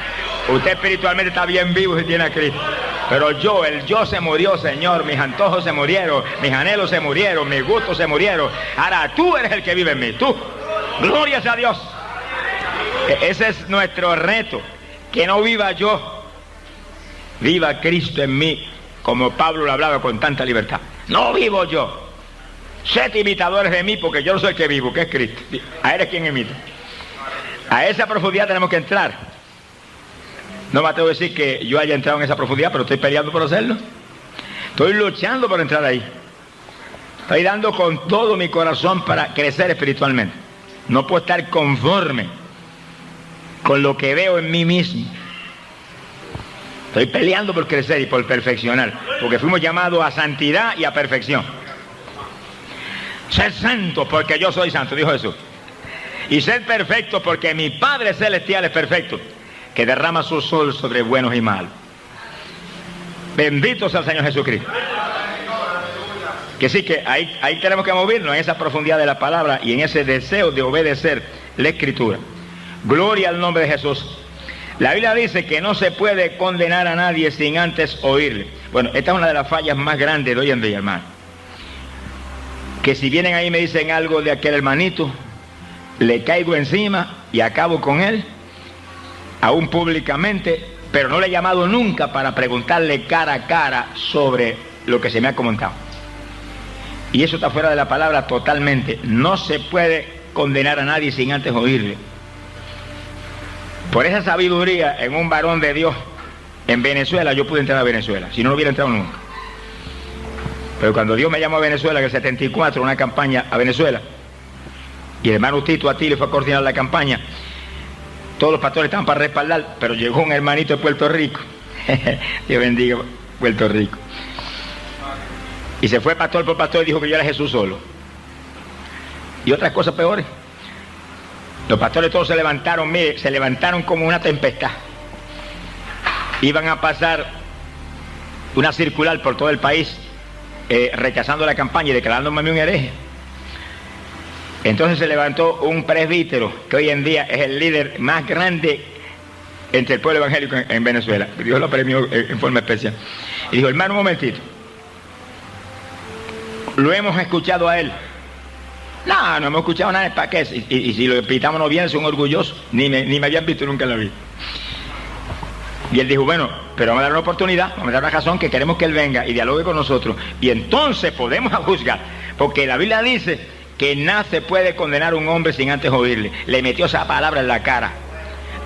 Usted espiritualmente está bien vivo si tiene a Cristo. Pero el yo se murió, Señor. Mis antojos se murieron, mis anhelos se murieron, mis gustos se murieron. Ahora tú eres el que vive en mí, tú. Gloria a Dios. Ese es nuestro reto. Que no viva yo, viva Cristo en mí, como Pablo lo hablaba con tanta libertad. No vivo yo. Sed imitadores de mí, porque yo no soy el que vivo, que es Cristo. A Él es quien imita. A esa profundidad tenemos que entrar. No me atrevo a decir que yo haya entrado en esa profundidad, pero estoy peleando por hacerlo. Estoy luchando por entrar ahí. Estoy dando con todo mi corazón para crecer espiritualmente. No puedo estar conforme con lo que veo en mí mismo. Estoy peleando por crecer y por perfeccionar, porque fuimos llamados a santidad y a perfección. Ser santo porque yo soy santo, dijo Jesús. Y ser perfecto porque mi Padre Celestial es perfecto. que derrama su sol sobre buenos y malos. Bendito sea el Señor Jesucristo. Que sí, que ahí tenemos que movernos en esa profundidad de la palabra y en ese deseo de obedecer la Escritura. Gloria al nombre de Jesús. La Biblia dice que no se puede condenar a nadie sin antes oírle. Bueno, esta es una de las fallas más grandes de hoy en día, hermano. Que si vienen ahí y me dicen algo de aquel hermanito, le caigo encima y acabo con él, aún públicamente, pero no le he llamado nunca para preguntarle cara a cara sobre lo que se me ha comentado. Y eso está fuera de la palabra totalmente. No se puede condenar a nadie sin antes oírle. Por esa sabiduría en un varón de Dios en Venezuela, yo pude entrar a Venezuela, si no, no hubiera entrado nunca. Pero cuando Dios me llamó a Venezuela en el 74, una campaña a Venezuela, y el hermano Tito Atilio fue a coordinar la campaña, todos los pastores estaban para respaldar, pero llegó un hermanito de Puerto Rico. Dios bendiga Puerto Rico. Y se fue pastor por pastor y dijo que yo era Jesús solo. Y otras cosas peores. Los pastores todos se levantaron, mire, se levantaron como una tempestad. Iban a pasar una circular por todo el país, rechazando la campaña y declarándome a mí un hereje. Entonces se levantó un presbítero, que hoy en día es el líder más grande entre el pueblo evangélico en Venezuela. Dios lo premió en forma especial. Y dijo, hermano, un momentito. Lo hemos escuchado a él. No hemos escuchado nada, ¿para qué? Y si lo pitamos no bien, son orgullosos. Ni me habían visto nunca en la vida. Y él dijo, bueno, pero vamos a dar una oportunidad, vamos a dar una razón, que queremos que él venga y dialogue con nosotros. Y entonces podemos juzgar. Porque la Biblia dice que nada se puede condenar a un hombre sin antes oírle. Le metió esa palabra en la cara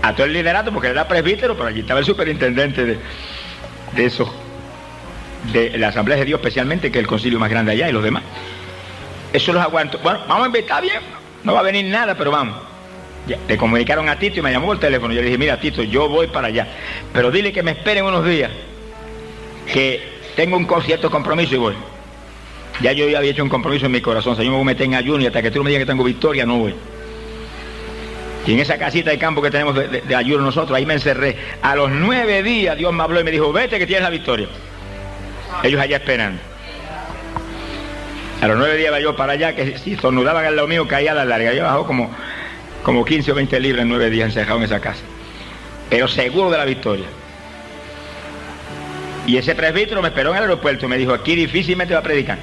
a todo el liderato, porque él era presbítero, pero allí estaba el superintendente de eso, de la Asamblea de Dios especialmente, que es el concilio más grande allá, y los demás. Eso los aguanto. Bueno, vamos a invitar bien, no va a venir nada, pero vamos. Ya, le comunicaron a Tito y me llamó por teléfono. Yo le dije, mira Tito, yo voy para allá, pero dile que me esperen unos días, que tengo un cierto compromiso y voy. Ya yo había hecho un compromiso en mi corazón, Señor, me voy a meter en ayuno y hasta que tú me digas que tengo victoria, no voy. Y en esa casita de campo que tenemos de ayuno nosotros, ahí me encerré. A los 9 días Dios me habló y me dijo, vete que tienes la victoria. Ellos allá esperando. A los 9 días iba yo para allá, que si estornudaban al lado mío caía a la larga. Yo bajó como 15 o 20 libras en 9 días encerrado en esa casa. Pero seguro de la victoria. Y ese presbítero me esperó en el aeropuerto y me dijo, aquí difícilmente va a predicar.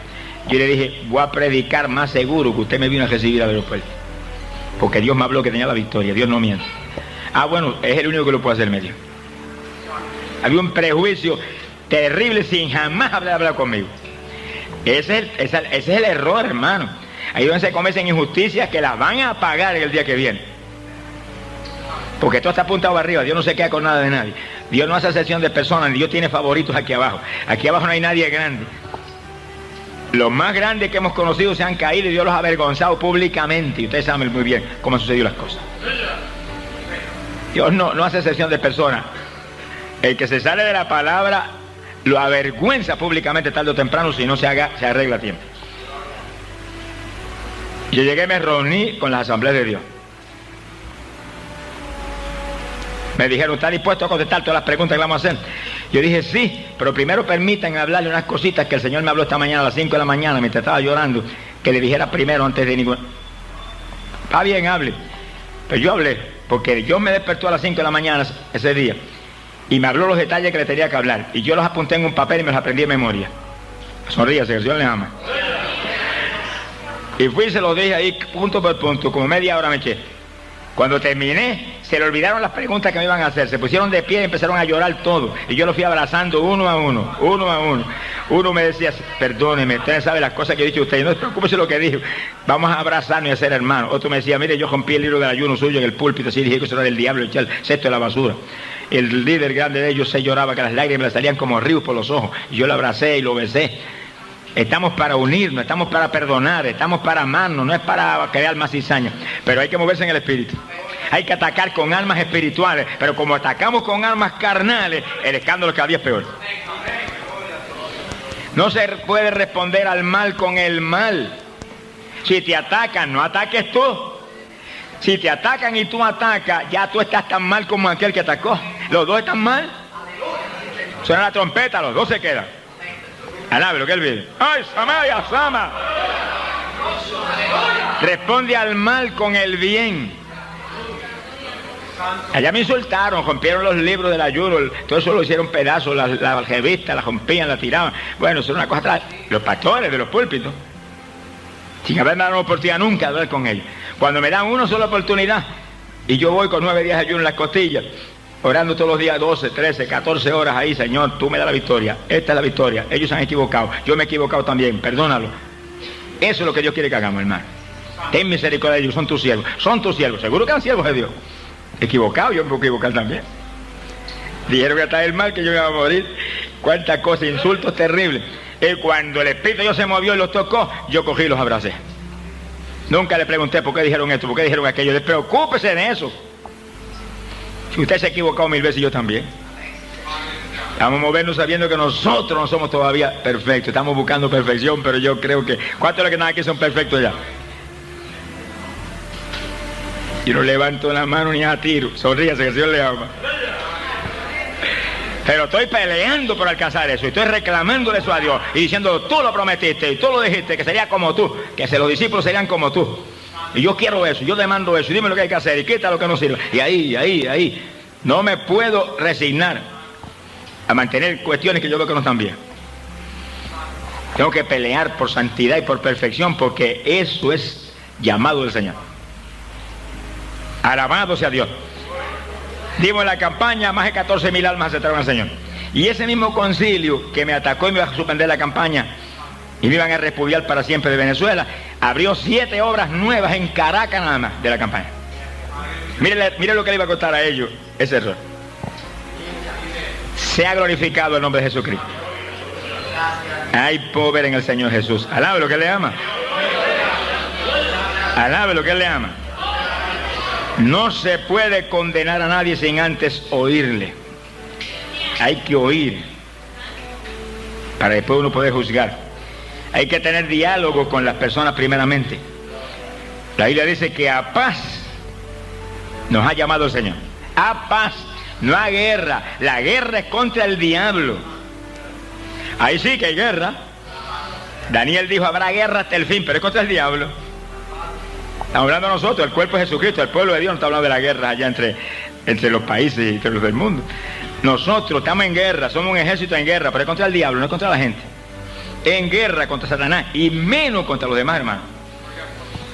Yo le dije, voy a predicar más seguro que usted me vino a recibir al aeropuerto. Porque Dios me habló que tenía la victoria, Dios no miente. Ah, bueno, es el único que lo puede hacer, me dijo. Había un prejuicio terrible sin jamás hablar conmigo. Ese es el error, hermano. Ahí donde se cometen injusticias que las van a pagar el día que viene. Porque todo está apuntado arriba, Dios no se queda con nada de nadie. Dios no hace excepción de personas, ni Dios tiene favoritos aquí abajo. Aquí abajo no hay nadie grande. Los más grandes que hemos conocido se han caído y Dios los ha avergonzado públicamente. Y ustedes saben muy bien cómo han sucedido las cosas. Dios no hace excepción de personas. El que se sale de la palabra lo avergüenza públicamente tarde o temprano si no se arregla a tiempo. Yo llegué y me reuní con las asambleas de Dios. Me dijeron, ¿está dispuesto a contestar todas las preguntas que vamos a hacer? Yo dije, sí, pero primero permítanme hablarle unas cositas que el Señor me habló esta mañana a las 5 de la mañana, mientras estaba llorando, que le dijera primero antes de ningún... Está bien, hable. Pero yo hablé, porque Dios me despertó a las 5 de la mañana ese día, y me habló los detalles que le tenía que hablar, y yo los apunté en un papel y me los aprendí de memoria. Sonríase, que el Señor le ama. Y fui y se los dije ahí, punto por punto, como media hora me eché. Cuando terminé, se le olvidaron las preguntas que me iban a hacer, se pusieron de pie y empezaron a llorar todos, y yo los fui abrazando uno a uno. Uno me decía, perdóneme, usted sabe las cosas que he dicho a usted, no se preocupe de lo que dijo, vamos a abrazarnos y a ser hermanos. Otro me decía, mire, yo rompí el libro del ayuno suyo en el púlpito, así dije que eso era del diablo, echar el cesto de la basura. El líder grande de ellos se lloraba, que las lágrimas le salían como ríos por los ojos, y yo lo abracé y lo besé. Estamos para unirnos, estamos para perdonar, estamos para amarnos, no es para crear más cizaña, pero hay que moverse en el espíritu. Hay que atacar con armas espirituales, pero como atacamos con armas carnales, el escándalo cada día es peor. No se puede responder al mal con el mal. Si te atacan, no ataques tú. Si te atacan y tú atacas, ya tú estás tan mal como aquel que atacó. Los dos están mal. Suena la trompeta, los dos se quedan. Alabe lo que él vive. ¡Ay, Samaya, Sama! Responde al mal con el bien. Allá me insultaron, rompieron los libros del ayuno, todo eso lo hicieron pedazos, las revistas, las rompían, las tiraban. Bueno, eso era una cosa atrás. Los pastores de los púlpitos, sin haberme dado una oportunidad nunca de hablar con ellos. Cuando me dan una sola oportunidad, y yo voy con 9 días de ayuno en las costillas, orando todos los días 12, 13, 14 horas ahí, Señor, tú me das la victoria, esta es la victoria, ellos se han equivocado, yo me he equivocado también, perdónalo. Eso es lo que Dios quiere que hagamos, hermano. Ten misericordia de ellos, son tus siervos, seguro que eran siervos de Dios. Equivocado, yo me puedo equivocar también. Dijeron que hasta el mal que yo iba a morir, cuántas cosas, insultos terribles. Y cuando el Espíritu de Dios se movió y los tocó, yo cogí y los abracé. Nunca le pregunté por qué dijeron esto, por qué dijeron aquello. Despreocúpese de eso. Si usted se ha equivocado 1000 veces, yo también. Vamos a movernos sabiendo que nosotros no somos todavía perfectos. Estamos buscando perfección, pero yo creo que... ¿Cuántos de los que están aquí son perfectos ya? Yo no levanto la mano ni a tiro. Sonríase, que el Señor le ama. Pero estoy peleando por alcanzar eso. Y estoy reclamándole eso a Dios. Y diciendo, tú lo prometiste y tú lo dijiste, que sería como tú. Que los discípulos serían como tú. Y yo quiero eso, yo demando eso. Y dime lo que hay que hacer y quita lo que no sirve. Y ahí. No me puedo resignar a mantener cuestiones que yo veo que no están bien. Tengo que pelear por santidad y por perfección, porque eso es llamado del Señor. Alabado sea Dios. Dimos en la campaña, más de 14.000 almas aceptaron al Señor. Y ese mismo concilio que me atacó y me iba a suspender la campaña y me iban a repudiar para siempre de Venezuela, abrió 7 obras nuevas en Caracas nada más de la campaña. Mire lo que le iba a costar a ellos ese error. Sea glorificado el nombre de Jesucristo. Hay poder en el Señor Jesús. Alabe lo que le ama. Alabe lo que él le ama. No se puede condenar a nadie sin antes oírle. Hay que oír para después uno poder juzgar. Hay que tener diálogo con las personas primeramente. La Biblia dice que a paz nos ha llamado el Señor. A paz, no a guerra. La guerra es contra el diablo. Ahí sí que hay guerra. Daniel dijo, habrá guerra hasta el fin, pero es contra el diablo. Estamos hablando nosotros, el cuerpo de Jesucristo, el pueblo de Dios, no está hablando de la guerra allá entre los países y entre los del mundo. Nosotros estamos en guerra, somos un ejército en guerra, pero es contra el diablo, no es contra la gente. En guerra contra Satanás y menos contra los demás, hermanos.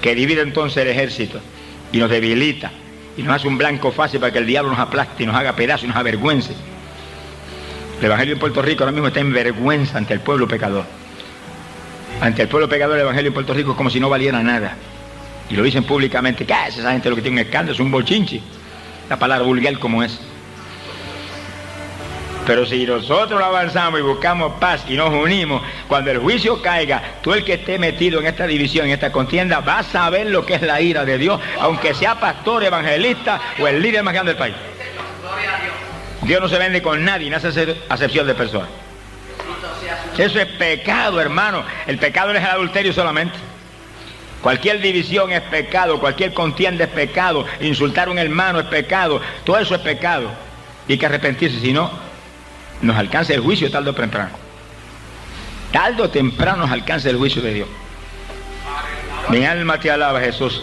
Que divide entonces el ejército y nos debilita y nos hace un blanco fácil para que el diablo nos aplaste y nos haga pedazos y nos avergüence. El evangelio en Puerto Rico ahora mismo está en vergüenza ante el pueblo pecador. Ante el pueblo pecador, el evangelio en Puerto Rico es como si no valiera nada. Y lo dicen públicamente, ¿qué es esa gente lo que tiene un escándalo? Es un bochinche. La palabra vulgar como es. Pero si nosotros avanzamos y buscamos paz y nos unimos, cuando el juicio caiga, tú el que esté metido en esta división, en esta contienda, vas a saber lo que es la ira de Dios, aunque sea pastor, evangelista o el líder más grande del país. Dios no se vende con nadie, no hace acepción de personas. Eso es pecado, hermano. El pecado no es el adulterio solamente. Cualquier división es pecado, cualquier contienda es pecado, insultar a un hermano es pecado, todo eso es pecado. Y hay que arrepentirse, si no, nos alcanza el juicio tarde o temprano. Tarde o temprano nos alcanza el juicio de Dios. Mi alma te alaba, Jesús.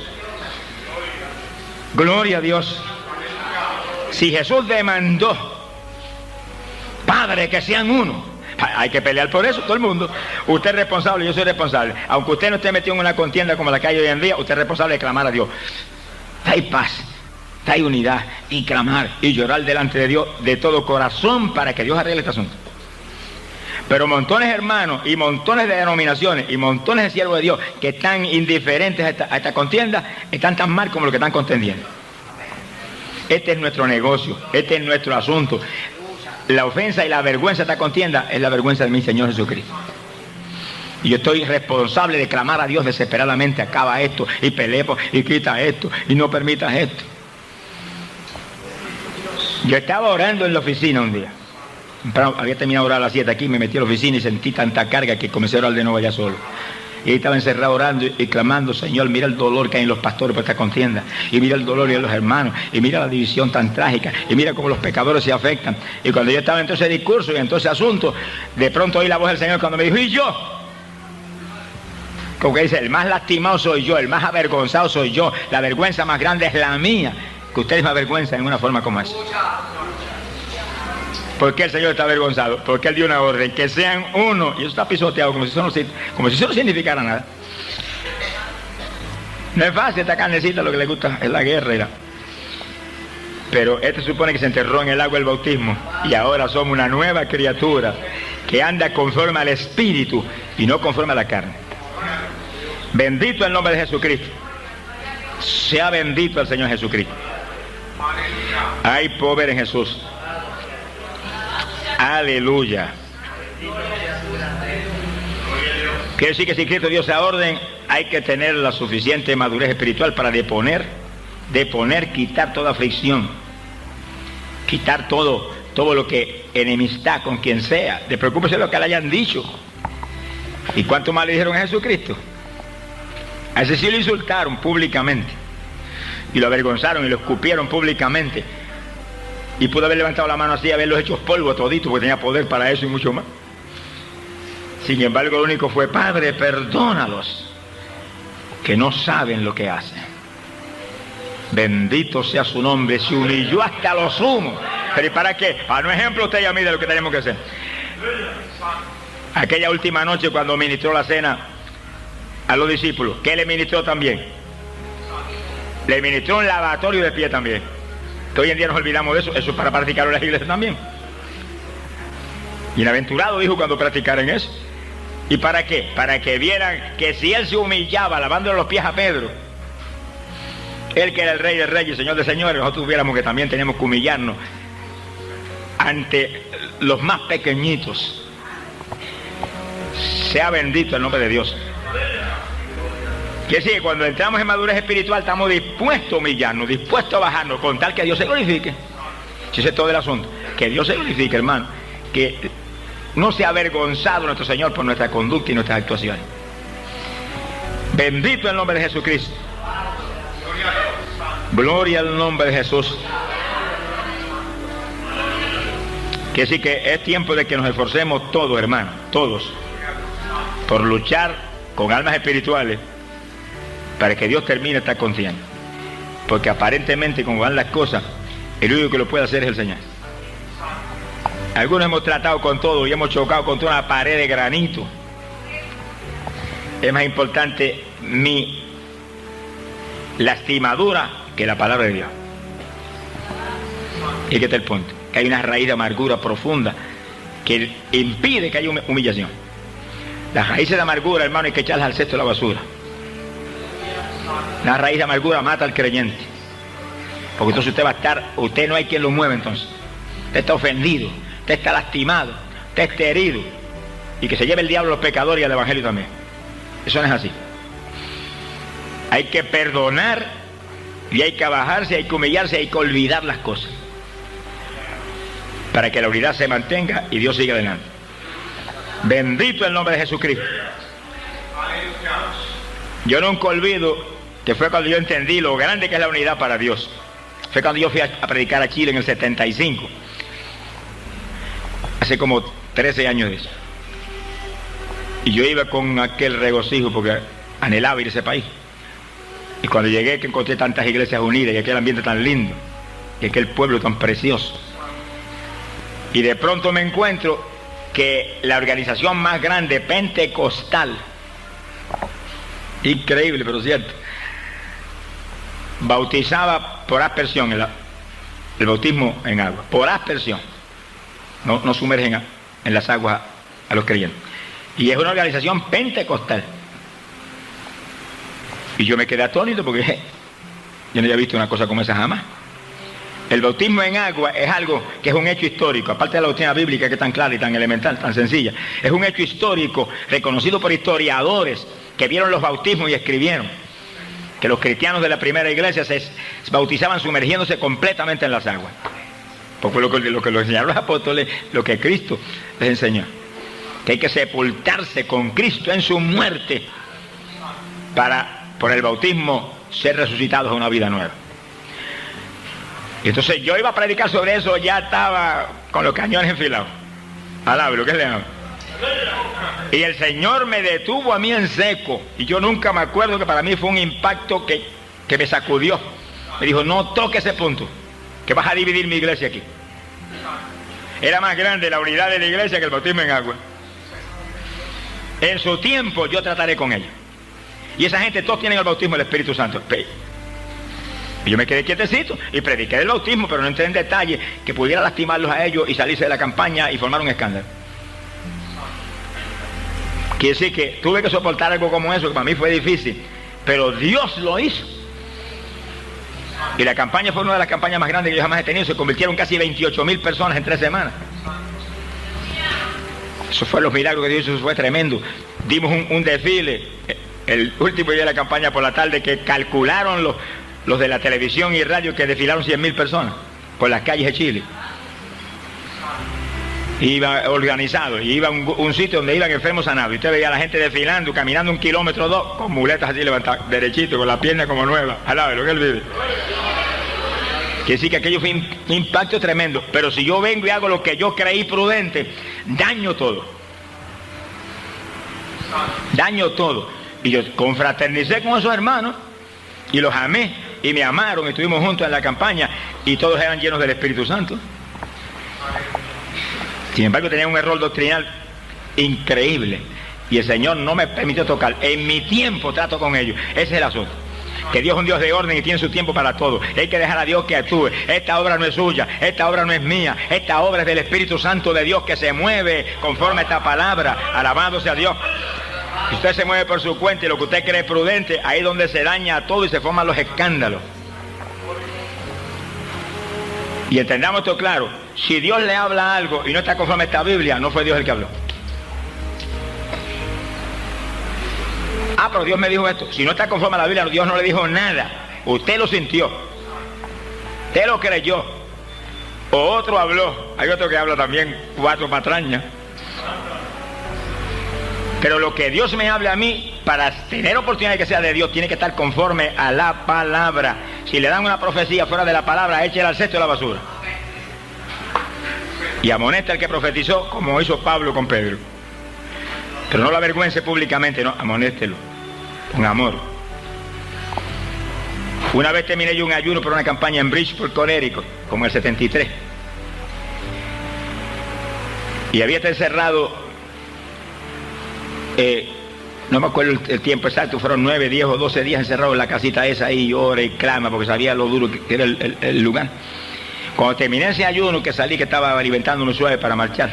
Gloria a Dios. Si Jesús demandó, Padre, que sean uno, hay que pelear por eso, todo el mundo. Usted es responsable, yo soy responsable. Aunque usted no esté metido en una contienda como la que hay hoy en día, usted es responsable de clamar a Dios. Hay paz, hay unidad, y clamar y llorar delante de Dios de todo corazón para que Dios arregle este asunto. Pero montones de hermanos y montones de denominaciones y montones de siervos de Dios que están indiferentes a esta contienda, están tan mal como los que están contendiendo. Este es nuestro negocio, este es nuestro asunto. La ofensa y la vergüenza de esta contienda es la vergüenza de mi Señor Jesucristo. Y yo estoy responsable de clamar a Dios desesperadamente, acaba esto, y pelea y quita esto, y no permitas esto. Yo estaba orando en la oficina un día. Había terminado de orar a las 7 aquí, me metí a la oficina y sentí tanta carga que comencé a orar de nuevo allá solo. Y ahí estaba encerrado orando y clamando, Señor, mira el dolor que hay en los pastores por esta contienda, y mira el dolor en los hermanos, y mira la división tan trágica, y mira cómo los pecadores se afectan. Y cuando yo estaba en todo ese discurso y en todo ese asunto, de pronto oí la voz del Señor cuando me dijo, ¿y yo? Como que dice, el más lastimado soy yo, el más avergonzado soy yo, la vergüenza más grande es la mía, que ustedes me avergüenzan en una forma como esa. ¿Por qué el Señor está avergonzado? Porque Él dio una orden, que sean uno. Y eso está pisoteado, como si eso no significara nada. No es fácil, esta carnecita lo que le gusta es la guerra. Pero este supone que se enterró en el agua del bautismo. Y ahora somos una nueva criatura que anda conforme al Espíritu y no conforme a la carne. Bendito el nombre de Jesucristo. Sea bendito el Señor Jesucristo. Hay poder en Jesús. Aleluya. Quiere decir que si Cristo dio esa orden, hay que tener la suficiente madurez espiritual para deponer, quitar toda fricción, quitar todo lo que enemistad con quien sea. Despreocúpese de lo que le hayan dicho. ¿Y cuánto más le dijeron a Jesucristo? A ese sí lo insultaron públicamente, y lo avergonzaron y lo escupieron públicamente. Y pudo haber levantado la mano así y haberlos hecho polvo todito, porque tenía poder para eso y mucho más. Sin embargo, lo único fue, Padre, perdónalos, que no saben lo que hacen. Bendito sea su nombre, se humilló hasta lo sumo. ¿Pero y para qué? Para un ejemplo usted y a mí de lo que tenemos que hacer. Aquella última noche cuando ministró la cena a los discípulos, ¿qué le ministró también? Le ministró un lavatorio de pie también. Que hoy en día nos olvidamos de eso. Eso es para practicarlo en las iglesias también. Bienaventurado dijo cuando practicaran eso. ¿Y para qué? Para que vieran que si él se humillaba lavándole los pies a Pedro, él que era el Rey de Reyes, Señor de Señores, nosotros tuviéramos que también tenemos que humillarnos ante los más pequeñitos. Sea bendito el nombre de Dios. Que sí, cuando entramos en madurez espiritual estamos dispuestos a humillarnos, dispuestos a bajarnos, con tal que Dios se glorifique. Si ese es todo el asunto, que Dios se glorifique, hermano, que no sea avergonzado nuestro Señor por nuestra conducta y nuestras actuaciones. Bendito el nombre de Jesucristo. Gloria al nombre de Jesús. Que sí, que es tiempo de que nos esforcemos todos, hermanos, todos, por luchar con almas espirituales, para que Dios termine esta contienda. Porque aparentemente, como van las cosas, el único que lo puede hacer es el Señor. Algunos hemos tratado con todo y hemos chocado contra una pared de granito. Es más importante mi lastimadura que la palabra de Dios. Y que está el punto, que hay una raíz de amargura profunda que impide que haya humillación. Las raíces de amargura, hermano, hay que echarlas al cesto de la basura. La raíz de amargura mata al creyente, porque entonces usted no hay quien lo mueva. Entonces usted está ofendido, usted está lastimado, usted está herido, y que se lleve el diablo a los pecadores y al evangelio también. Eso no es así. Hay que perdonar, y hay que bajarse, hay que humillarse, hay que olvidar las cosas, para que la unidad se mantenga y Dios siga adelante. Bendito el nombre de Jesucristo. Yo nunca olvido que fue cuando yo entendí lo grande que es la unidad para Dios. Fue cuando yo fui a predicar a Chile en el 75. Hace como 13 años de eso. Y yo iba con aquel regocijo porque anhelaba ir a ese país. Y cuando llegué, que encontré tantas iglesias unidas y aquel ambiente tan lindo y aquel pueblo tan precioso. Y de pronto me encuentro que la organización más grande pentecostal, increíble pero cierto, bautizaba por aspersión, el bautismo en agua, por aspersión. No sumergen en las aguas a los creyentes. Y es una organización pentecostal. Y yo me quedé atónito porque yo no había visto una cosa como esa jamás. El bautismo en agua es algo que es un hecho histórico, aparte de la doctrina bíblica que es tan clara y tan elemental, tan sencilla. Es un hecho histórico reconocido por historiadores que vieron los bautismos y escribieron que los cristianos de la primera iglesia se bautizaban sumergiéndose completamente en las aguas. Porque lo que los enseñaron los apóstoles, lo que Cristo les enseñó, que hay que sepultarse con Cristo en su muerte para, por el bautismo, ser resucitados a una vida nueva. Y entonces yo iba a predicar sobre eso, ya estaba con los cañones enfilados. Alábelo, ¿qué le hago? Y el Señor me detuvo a mí en seco. Y yo nunca me acuerdo, que para mí fue un impacto que me sacudió. Me dijo, no toque ese punto, que vas a dividir mi iglesia aquí. Era más grande la unidad de la iglesia que el bautismo en agua. En su tiempo yo trataré con ellos. Y esa gente todos tienen el bautismo del Espíritu Santo. Y yo me quedé quietecito y prediqué el bautismo, pero no entré en detalle que pudiera lastimarlos a ellos y salirse de la campaña y formar un escándalo. Quiere decir que tuve que soportar algo como eso, que para mí fue difícil, pero Dios lo hizo. Y la campaña fue una de las campañas más grandes que yo jamás he tenido. Se convirtieron casi 28.000 personas en 3 semanas. Eso fue los milagros que Dios hizo, eso fue tremendo. Dimos un desfile el último día de la campaña por la tarde, que calcularon los de la televisión y radio que desfilaron 100.000 personas por las calles de Chile. Iba organizado, y iba a un sitio donde iban enfermos sanados, y usted veía a la gente desfilando, caminando 1 kilómetro o 2, con muletas así levantadas, derechito, con la pierna como nueva, al lado de lo que él vive. Quiere decir que aquello fue un impacto tremendo, pero si yo vengo y hago lo que yo creí prudente, daño todo. Daño todo. Y yo confraternicé con esos hermanos, y los amé, y me amaron, y estuvimos juntos en la campaña, y todos eran llenos del Espíritu Santo. Sin embargo, tenía un error doctrinal increíble, y el Señor no me permitió tocar. En mi tiempo trato con ellos. Ese es el asunto. Que Dios es un Dios de orden y tiene su tiempo para todo. Hay que dejar a Dios que actúe. Esta obra no es suya, esta obra no es mía, esta obra es del Espíritu Santo de Dios, que se mueve conforme a esta palabra. Alabado sea Dios. Si usted se mueve por su cuenta y lo que usted cree prudente, ahí es donde se daña todo y se forman los escándalos. Y entendamos esto claro: si Dios le habla algo y no está conforme a esta Biblia, no fue Dios el que habló. Pero Dios me dijo esto. Si no está conforme a la Biblia, Dios no le dijo nada. Usted lo sintió, usted lo creyó, o otro habló. Hay otro que habla también 4 patrañas. Pero lo que Dios me hable a mí, para tener oportunidad de que sea de Dios, tiene que estar conforme a la palabra. Si le dan una profecía fuera de la palabra, échela al cesto de la basura. Y amonesta al que profetizó, como hizo Pablo con Pedro. Pero no lo avergüence públicamente, no, amonéstelo con amor. Una vez terminé yo un ayuno por una campaña en Bridgeport, Connecticut, como el 73. Y había estado encerrado, no me acuerdo el tiempo exacto, fueron 9, 10 o 12 días encerrado en la casita esa ahí, y llora y clama porque sabía lo duro que era el lugar. Cuando terminé ese ayuno, que salí, que estaba alimentando unos suave para marchar,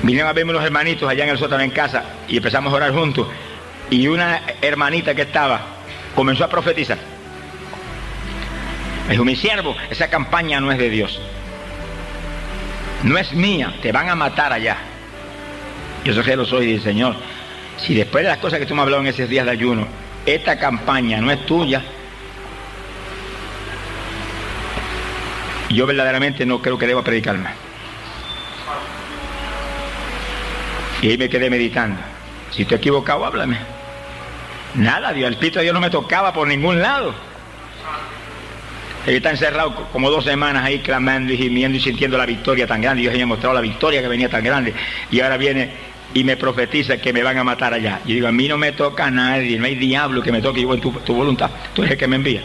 vinieron a verme unos hermanitos allá en el sótano en casa y empezamos a orar juntos. Y una hermanita que estaba comenzó a profetizar. Me dijo: mi siervo, esa campaña no es de Dios, no es mía, te van a matar allá. Yo soy celoso y dije: Señor, si después de las cosas que tú me has hablado en esos días de ayuno, esta campaña no es tuya, yo verdaderamente no creo que deba predicar más. Y ahí me quedé meditando. Si estoy equivocado, háblame. Nada, Dios, el pito de Dios no me tocaba por ningún lado. Él está encerrado como 2 semanas ahí clamando y gimiendo y sintiendo la victoria tan grande. Dios me ha mostrado la victoria que venía tan grande. Y ahora viene y me profetiza que me van a matar allá. Y digo: a mí no me toca a nadie, no hay diablo que me toque. Y digo: tu voluntad, tú eres el que me envía.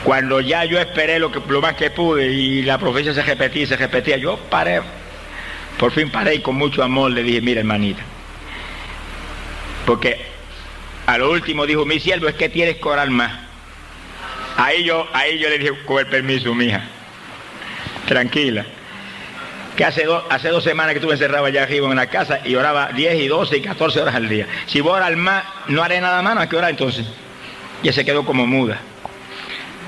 Cuando ya yo esperé lo más que pude y la profecía se repetía, yo paré. Por fin paré y con mucho amor le dije: mira, hermanita, porque a lo último dijo: mi siervo, es que tienes que orar más. Ahí yo le dije, con el permiso, mija, tranquila, que hace 2 semanas que estuve encerrado allá arriba en la casa y oraba 10 y 12 y 14 horas al día. Si voy a orar más, no haré nada más, no hay que orar entonces. Y ella se quedó como muda.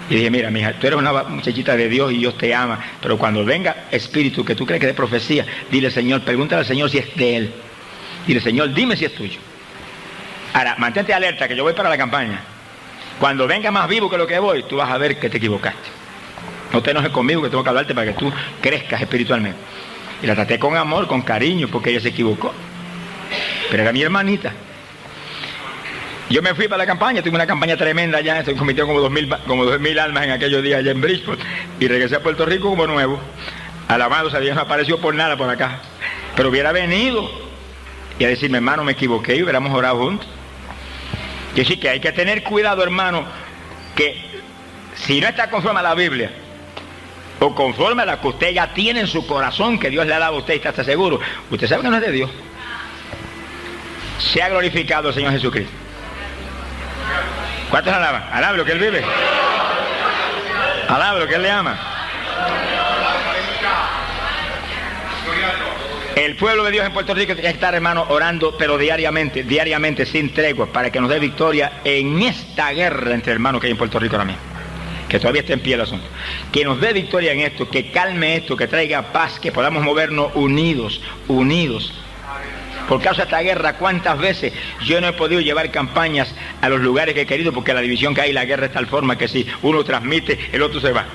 Y dije: mira, mija, tú eres una muchachita de Dios y Dios te ama, pero cuando venga espíritu que tú crees que es de profecía, dile: Señor, pregúntale al Señor si es de Él. Dile: Señor, dime si es tuyo. Ahora, mantente alerta, que yo voy para la campaña. Cuando venga más vivo que lo que voy, tú vas a ver que te equivocaste. No te enojes conmigo, que tengo que hablarte para que tú crezcas espiritualmente. Y la traté con amor, con cariño, porque ella se equivocó. Pero era mi hermanita. Yo me fui para la campaña, tuve una campaña tremenda allá, se convirtió como 2.000 almas en aquellos días allá en Bridgeport, y regresé a Puerto Rico como nuevo. Alabado sea Dios, no apareció por nada por acá. Pero hubiera venido y a decirme, hermano, me equivoqué y hubiéramos orado juntos. Y así que hay que tener cuidado, hermano, que si no está conforme a la Biblia, o conforme a la que usted ya tiene en su corazón, que Dios le ha dado a usted y está seguro, usted sabe que no es de Dios. Sea glorificado el Señor Jesucristo. ¿Cuántos alaban? Alaben lo que Él vive. Alaben lo que Él le ama. El pueblo de Dios en Puerto Rico tiene que estar, hermano, orando, pero diariamente, sin tregua, para que nos dé victoria en esta guerra entre hermanos que hay en Puerto Rico ahora mismo. Que todavía está en pie el asunto. Que nos dé victoria en esto, que calme esto, que traiga paz, que podamos movernos unidos. Por causa de esta guerra, ¿cuántas veces yo no he podido llevar campañas a los lugares que he querido? Porque la división que hay, la guerra es tal forma que si uno transmite, el otro se va.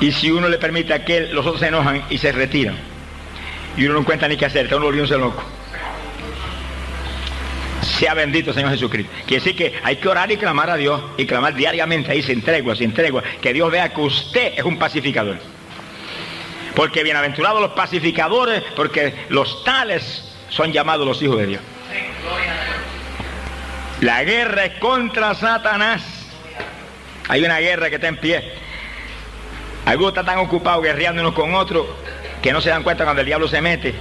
Y si uno le permite a aquel, los otros se enojan y se retiran. Y uno no encuentra ni qué hacer, está uno volviéndose loco. Sea bendito Señor Jesucristo. Quiere decir que hay que orar y clamar a Dios, y clamar diariamente ahí sin tregua, que Dios vea que usted es un pacificador. Porque bienaventurados los pacificadores, porque los tales son llamados los hijos de Dios. La guerra es contra Satanás. Hay una guerra que está en pie. Algunos están tan ocupados guerreando unos con otros que no se dan cuenta cuando el diablo se mete.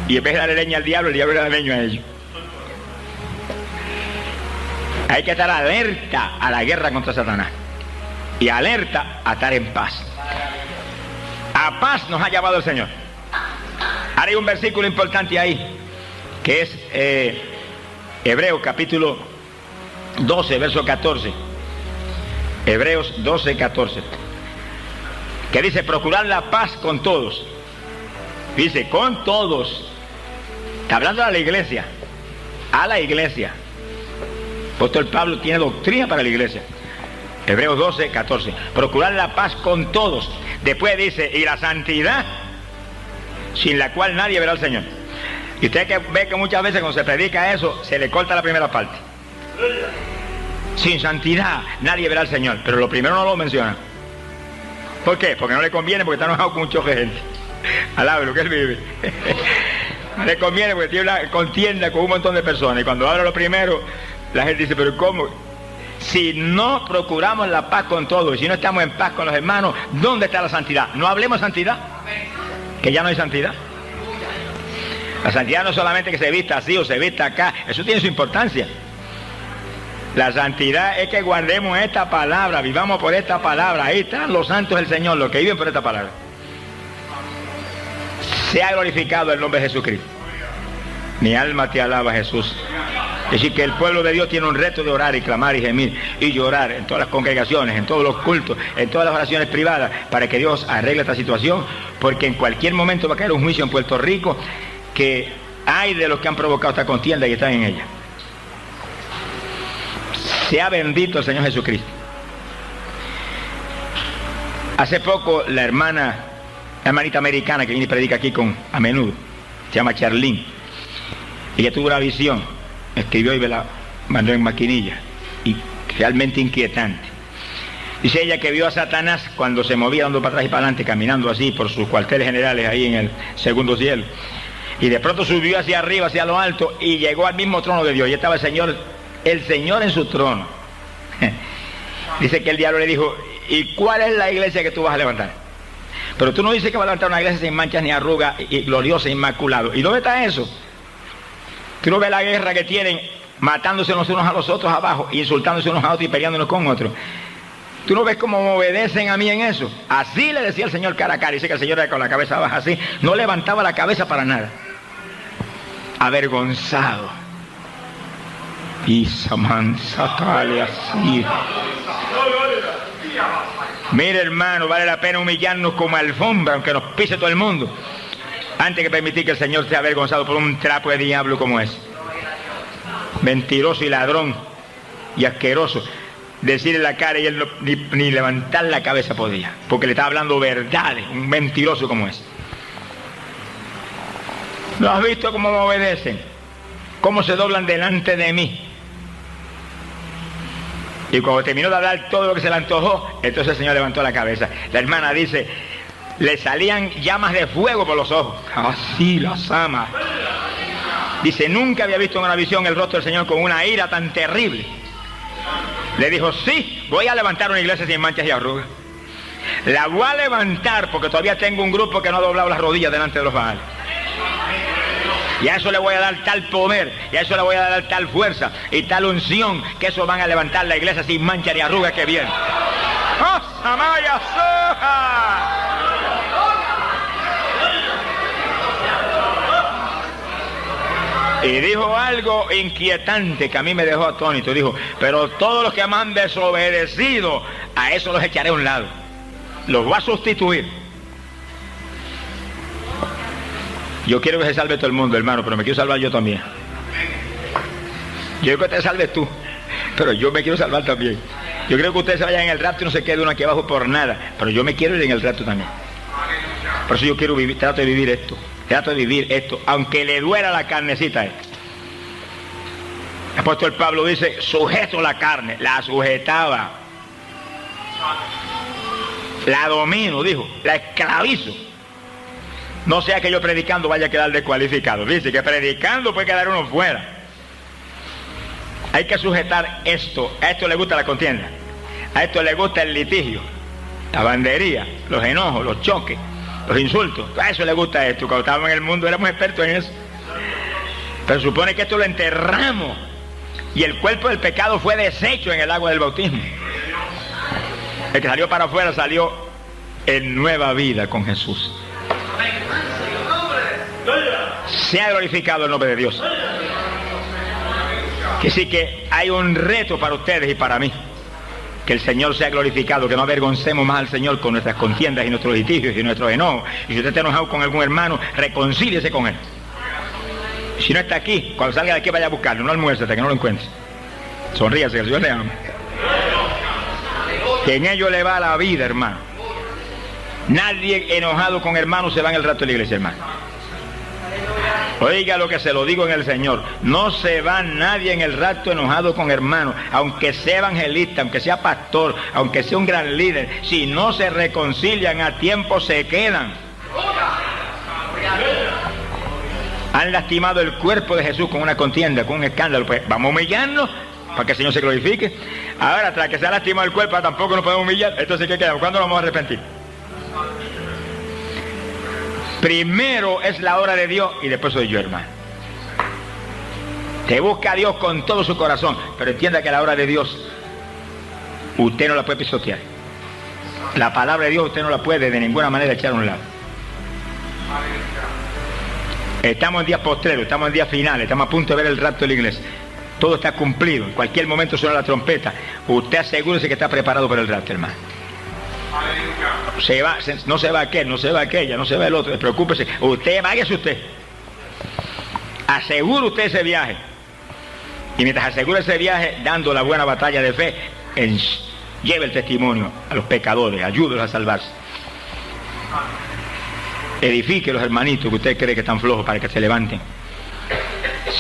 Y en vez de darle leña al diablo, el diablo le da leña a ellos. Hay que estar alerta a la guerra contra Satanás. Y alerta a estar en paz. A paz nos ha llamado el Señor. Ahora hay un versículo importante ahí, que es Hebreos capítulo 12, verso 14. Hebreos 12, 14. Que dice, procurar la paz con todos. Dice, con todos. Está hablando a la iglesia. A la iglesia. El apóstol Pablo tiene doctrina para la iglesia. Hebreos 12, 14. Procurar la paz con todos. Después dice, y la santidad, sin la cual nadie verá al Señor. Y usted que ve que muchas veces cuando se predica eso, se le corta la primera parte. Sin santidad nadie verá al Señor. Pero lo primero no lo menciona. ¿Por qué? Porque no le conviene, porque está enojado con un choque de gente. Alabe lo que él vive. No le conviene porque tiene una contienda con un montón de personas. Y cuando habla lo primero, la gente dice, pero ¿cómo? Si no procuramos la paz con todos, y si no estamos en paz con los hermanos, ¿dónde está la santidad? No hablemos de santidad, que ya no hay santidad. La santidad no es solamente que se vista así o se vista acá, eso tiene su importancia. La santidad es que guardemos esta palabra, vivamos por esta palabra. Ahí están los santos del Señor, los que viven por esta palabra. Sea glorificado el nombre de Jesucristo. Mi alma te alaba, Jesús. Es decir, que el pueblo de Dios tiene un reto de orar y clamar y gemir y llorar en todas las congregaciones, en todos los cultos, en todas las oraciones privadas, para que Dios arregle esta situación, porque en cualquier momento va a caer un juicio en Puerto Rico, que hay de los que han provocado esta contienda y están en ella. Sea bendito el Señor Jesucristo. Hace poco la hermanita americana que viene y predica aquí a menudo, se llama Charlene, ella tuvo una visión, escribió y me la mandó en maquinilla, y realmente inquietante. Dice ella que vio a Satanás cuando se movía dando para atrás y para adelante, caminando así por sus cuarteles generales ahí en el segundo cielo, y de pronto subió hacia arriba, hacia lo alto, y llegó al mismo trono de Dios. Y estaba el Señor en su trono. Dice que el diablo le dijo, ¿y cuál es la iglesia que tú vas a levantar? Pero tú no dices que vas a levantar una iglesia sin manchas ni arrugas, y gloriosa, inmaculado. ¿Y dónde está eso? Tú no ves la guerra que tienen, matándose los unos a los otros abajo, insultándose unos a otros y peleándonos con otros. ¿Tú no ves cómo me obedecen a mí en eso? Así le decía el Señor cara a cara. Dice que el Señor con la cabeza baja así, no levantaba la cabeza para nada. Avergonzado. Y Samanzatale así. Mire, hermano, vale la pena humillarnos como alfombra, aunque nos pise todo el mundo, antes que permitir que el Señor sea avergonzado por un trapo de diablo como ese. Mentiroso y ladrón y asqueroso. Decirle la cara y él no, ni levantar la cabeza podía, porque le estaba hablando verdades, un mentiroso como ese. ¿No has visto cómo me obedecen? ¿Cómo se doblan delante de mí? Y cuando terminó de hablar todo lo que se le antojó, entonces el Señor levantó la cabeza. La hermana dice, le salían llamas de fuego por los ojos. Así las ama. Dice, nunca había visto en una visión el rostro del Señor con una ira tan terrible. Le dijo, sí, voy a levantar una iglesia sin manchas y arrugas. La voy a levantar porque todavía tengo un grupo que no ha doblado las rodillas delante de los Baales. Y a eso le voy a dar tal poder, y a eso le voy a dar tal fuerza y tal unción, que eso van a levantar la iglesia sin mancha ni arruga que viene. ¡Oh, Samaya Soja! Y dijo algo inquietante que a mí me dejó atónito. Dijo, pero todos los que me han desobedecido, a eso los echaré a un lado. Los voy a sustituir. Yo quiero que se salve todo el mundo, hermano, pero me quiero salvar yo también. Yo quiero que te salves tú, pero yo me quiero salvar también. Yo creo que ustedes se vayan en el rapto y no se quede uno aquí abajo por nada, pero yo me quiero ir en el rapto también. Por eso yo quiero vivir, trato de vivir esto, aunque le duela la carnecita a él. El apóstol Pablo dice, sujeto la carne, la sujetaba. La domino, dijo, la esclavizo. No sea que yo predicando vaya a quedar descualificado. Dice que predicando puede quedar uno fuera. Hay que sujetar esto. A esto le gusta la contienda. A esto le gusta el litigio, la bandería, los enojos, los choques, los insultos. A eso le gusta esto. Cuando estábamos en el mundo éramos expertos en eso. Pero supone que esto lo enterramos. Y el cuerpo del pecado fue deshecho en el agua del bautismo. El que salió para afuera salió en nueva vida con Jesús. Sea glorificado el nombre de Dios. Que sí que hay un reto para ustedes y para mí. Que el Señor sea glorificado, que no avergoncemos más al Señor con nuestras contiendas y nuestros litigios y nuestros enojos. Y si usted está enojado con algún hermano, reconcíliese con él. Si no está aquí, cuando salga de aquí vaya a buscarlo, no almuerce hasta que no lo encuentre. Sonríase, que el Señor le ama. Que en ello le va la vida, hermano. Nadie enojado con hermano se va en el rato de la iglesia, hermano. Oiga lo que se lo digo en el Señor. No se va nadie en el rato enojado con hermano, aunque sea evangelista, aunque sea pastor, aunque sea un gran líder. Si no se reconcilian a tiempo, se quedan. Han lastimado el cuerpo de Jesús con una contienda, con un escándalo. Pues vamos a humillarnos para que el Señor se glorifique. Ahora, tras que se ha lastimado el cuerpo, tampoco nos podemos humillar. Entonces, ¿qué quedamos? ¿Cuándo nos vamos a arrepentir? Primero es la obra de Dios y después soy yo, hermano. Te busca a Dios con todo su corazón, pero entienda que la obra de Dios usted no la puede pisotear. La palabra de Dios usted no la puede de ninguna manera echar a un lado. Estamos en días postreros, estamos en días finales, estamos a punto de ver el rapto de la iglesia. Todo está cumplido, en cualquier momento suena la trompeta. Usted asegúrese que está preparado para el rapto, hermano. No se va aquel, no se va aquella, no se va el otro, despreocúpese. Usted, váyase usted. Asegure usted ese viaje. Y mientras asegura ese viaje, dando la buena batalla de fe, lleve el testimonio a los pecadores, ayúdelos a salvarse. Edifique los hermanitos que usted cree que están flojos para que se levanten.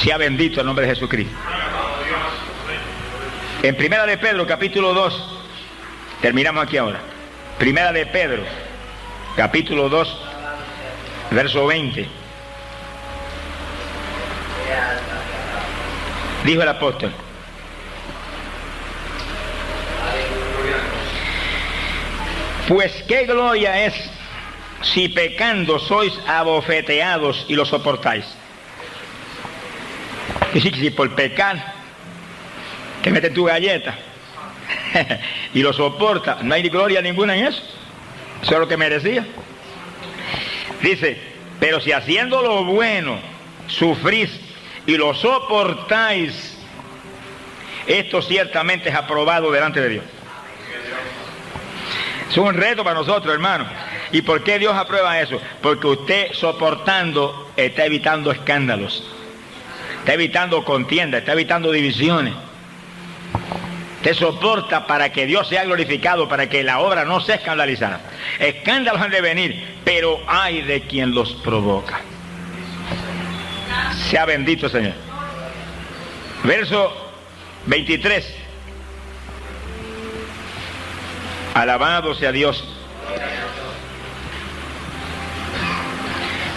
Sea bendito el nombre de Jesucristo. En Primera de Pedro, capítulo 2, terminamos aquí ahora. Primera de Pedro, capítulo 2, verso 20. Dijo el apóstol: pues qué gloria es si pecando sois abofeteados y lo soportáis. Y si por pecar te meten tu galleta y lo soporta, no hay gloria ninguna en eso. Eso es lo que merecía. Dice, pero si haciendo lo bueno sufrís y lo soportáis, esto ciertamente es aprobado delante de Dios. Es un reto para nosotros, hermanos. ¿Y por qué Dios aprueba eso? Porque usted soportando está evitando escándalos, está evitando contiendas, está evitando divisiones. Te soporta para que Dios sea glorificado, para que la obra no sea escandalizada. Escándalos han de venir, pero hay de quien los provoca. Sea bendito, Señor. Verso 23. Alabado sea Dios.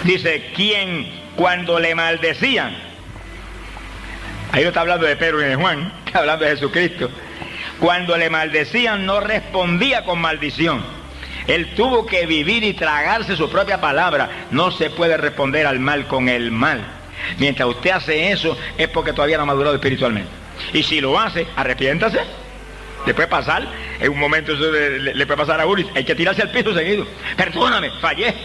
Dice, quien cuando le maldecían, ahí no está hablando de Pedro y de Juan, está hablando de Jesucristo. Cuando le maldecían no respondía con maldición. Él tuvo que vivir y tragarse su propia palabra. No se puede responder al mal con el mal. Mientras usted hace eso es porque todavía no ha madurado espiritualmente. Y si lo hace, arrepiéntase. Le puede pasar, en un momento eso le puede pasar a uno, hay que tirarse al piso seguido. Perdóname, fallé.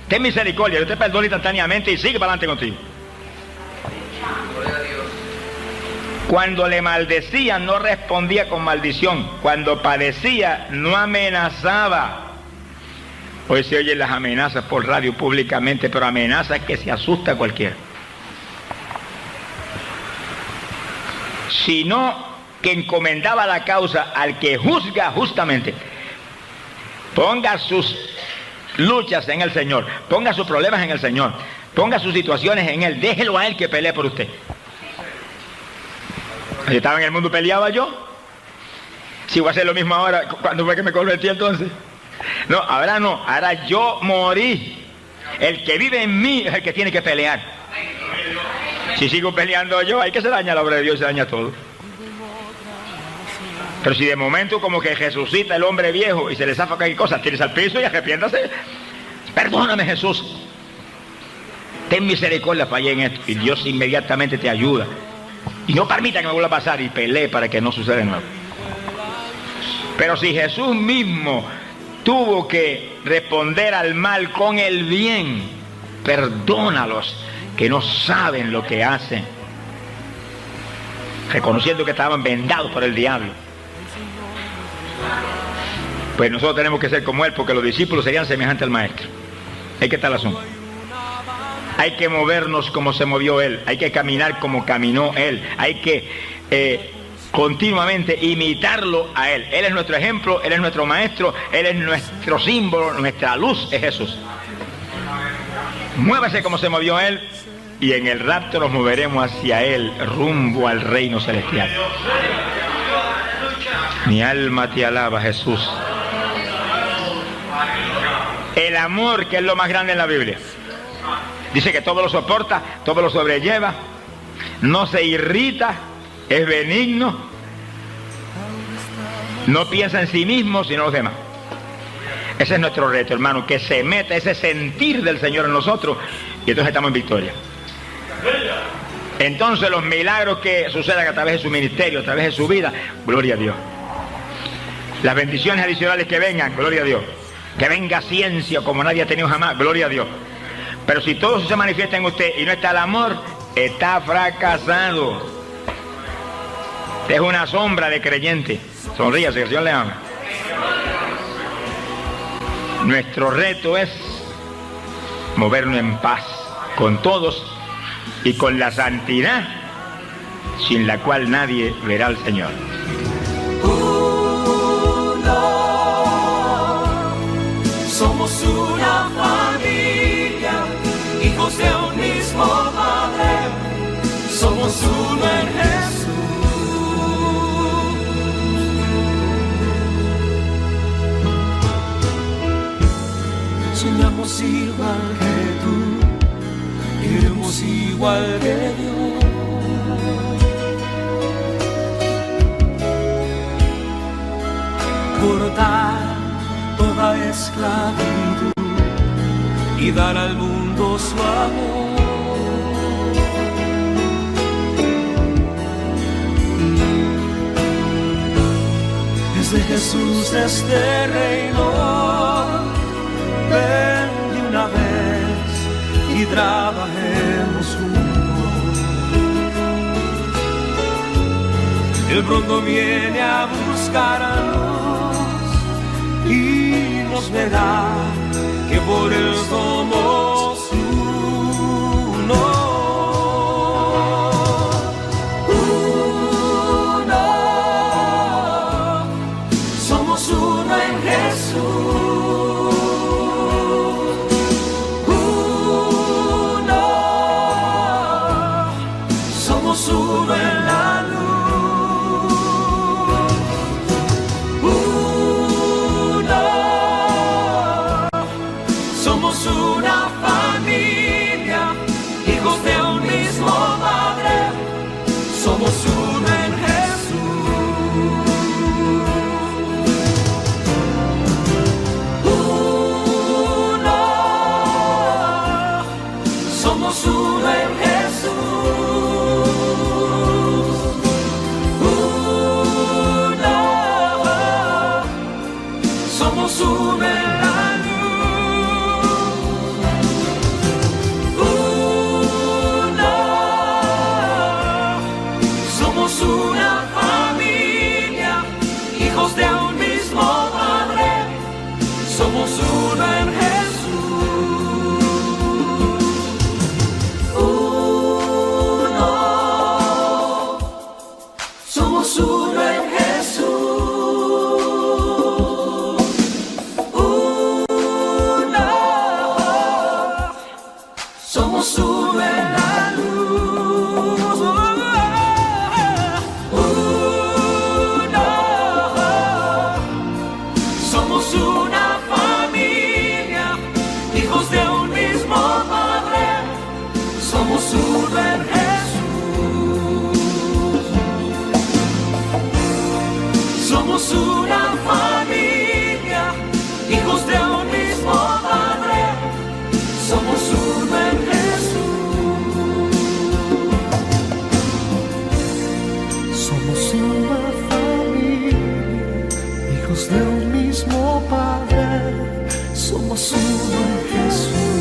Ten misericordia, yo te perdono instantáneamente y sigue para adelante contigo. Cuando le maldecían no respondía con maldición. Cuando padecía no amenazaba. Hoy se oyen las amenazas por radio públicamente, pero amenazas que se asusta a cualquiera. Sino que encomendaba la causa al que juzga justamente. Ponga sus luchas en el Señor, ponga sus problemas en el Señor, ponga sus situaciones en Él, déjelo a Él que pelee por usted. Si estaba en el mundo, peleaba yo. Si voy a hacer lo mismo ahora, ¿cuándo fue que me convertí entonces? No, ahora yo morí. El que vive en mí es el que tiene que pelear. Si sigo peleando yo, hay que se daña la obra de Dios, se daña todo. Pero si de momento como que resucita el hombre viejo y se le zafa cualquier cosa, tires al piso y arrepiéntase. Perdóname, Jesús. Ten misericordia, fallé en esto. Y Dios inmediatamente te ayuda. Y no permita que me vuelva a pasar y pelee para que no suceda de nuevo. Pero si Jesús mismo tuvo que responder al mal con el bien, perdónalos que no saben lo que hacen, reconociendo que estaban vendados por el diablo. Pues nosotros tenemos que ser como Él, porque los discípulos serían semejantes al Maestro. Ahí que está el asunto. Hay que movernos como se movió Él, hay que caminar como caminó Él, hay que continuamente imitarlo a Él. Él es nuestro ejemplo, Él es nuestro Maestro, Él es nuestro símbolo, nuestra luz es Jesús. Muévase como se movió Él y en el rapto nos moveremos hacia Él, rumbo al reino celestial. Mi alma te alaba, Jesús. El amor, que es lo más grande en la Biblia. Dice que todo lo soporta, todo lo sobrelleva, no se irrita, es benigno, no piensa en sí mismo, sino en los demás. Ese es nuestro reto, hermano, que se meta ese sentir del Señor en nosotros y entonces estamos en victoria. Entonces los milagros que sucedan a través de su ministerio, a través de su vida, gloria a Dios. Las bendiciones adicionales que vengan, gloria a Dios. Que venga ciencia como nadie ha tenido jamás, gloria a Dios. Pero si todo eso se manifiesta en usted y no está el amor, está fracasado. Es una sombra de creyente. Sonríase, que el Señor le ama. Nuestro reto es movernos en paz con todos y con la santidad sin la cual nadie verá al Señor. Somos una familia, hijos de un mismo Padre, somos uno en Jesús. Soñamos igual que tú, queremos igual que Dios. Cortar toda esclavitud y dar al mundo su amor. Desde Jesús, de este reino, ven de una vez y trabajemos juntos. Él pronto viene a buscarnos y nos verá que por Él somos uno. Uno, somos uno en Jesús. Uno, Somos una familia, hijos de un mismo Padre, somos uno en Jesús. Uno, somos uno en Jesús. Uno, somos uno en de un mismo Padre, somos uno en Jesús. Uno, somos uno en Jesús. Uno, somos uno en la luz. Somos una familia, hijos de un mismo Padre, somos uno en Jesús. Somos una familia, hijos de un mismo Padre, somos uno en Jesús. Somos una familia, hijos de un mismo Padre, somos uno en Jesús.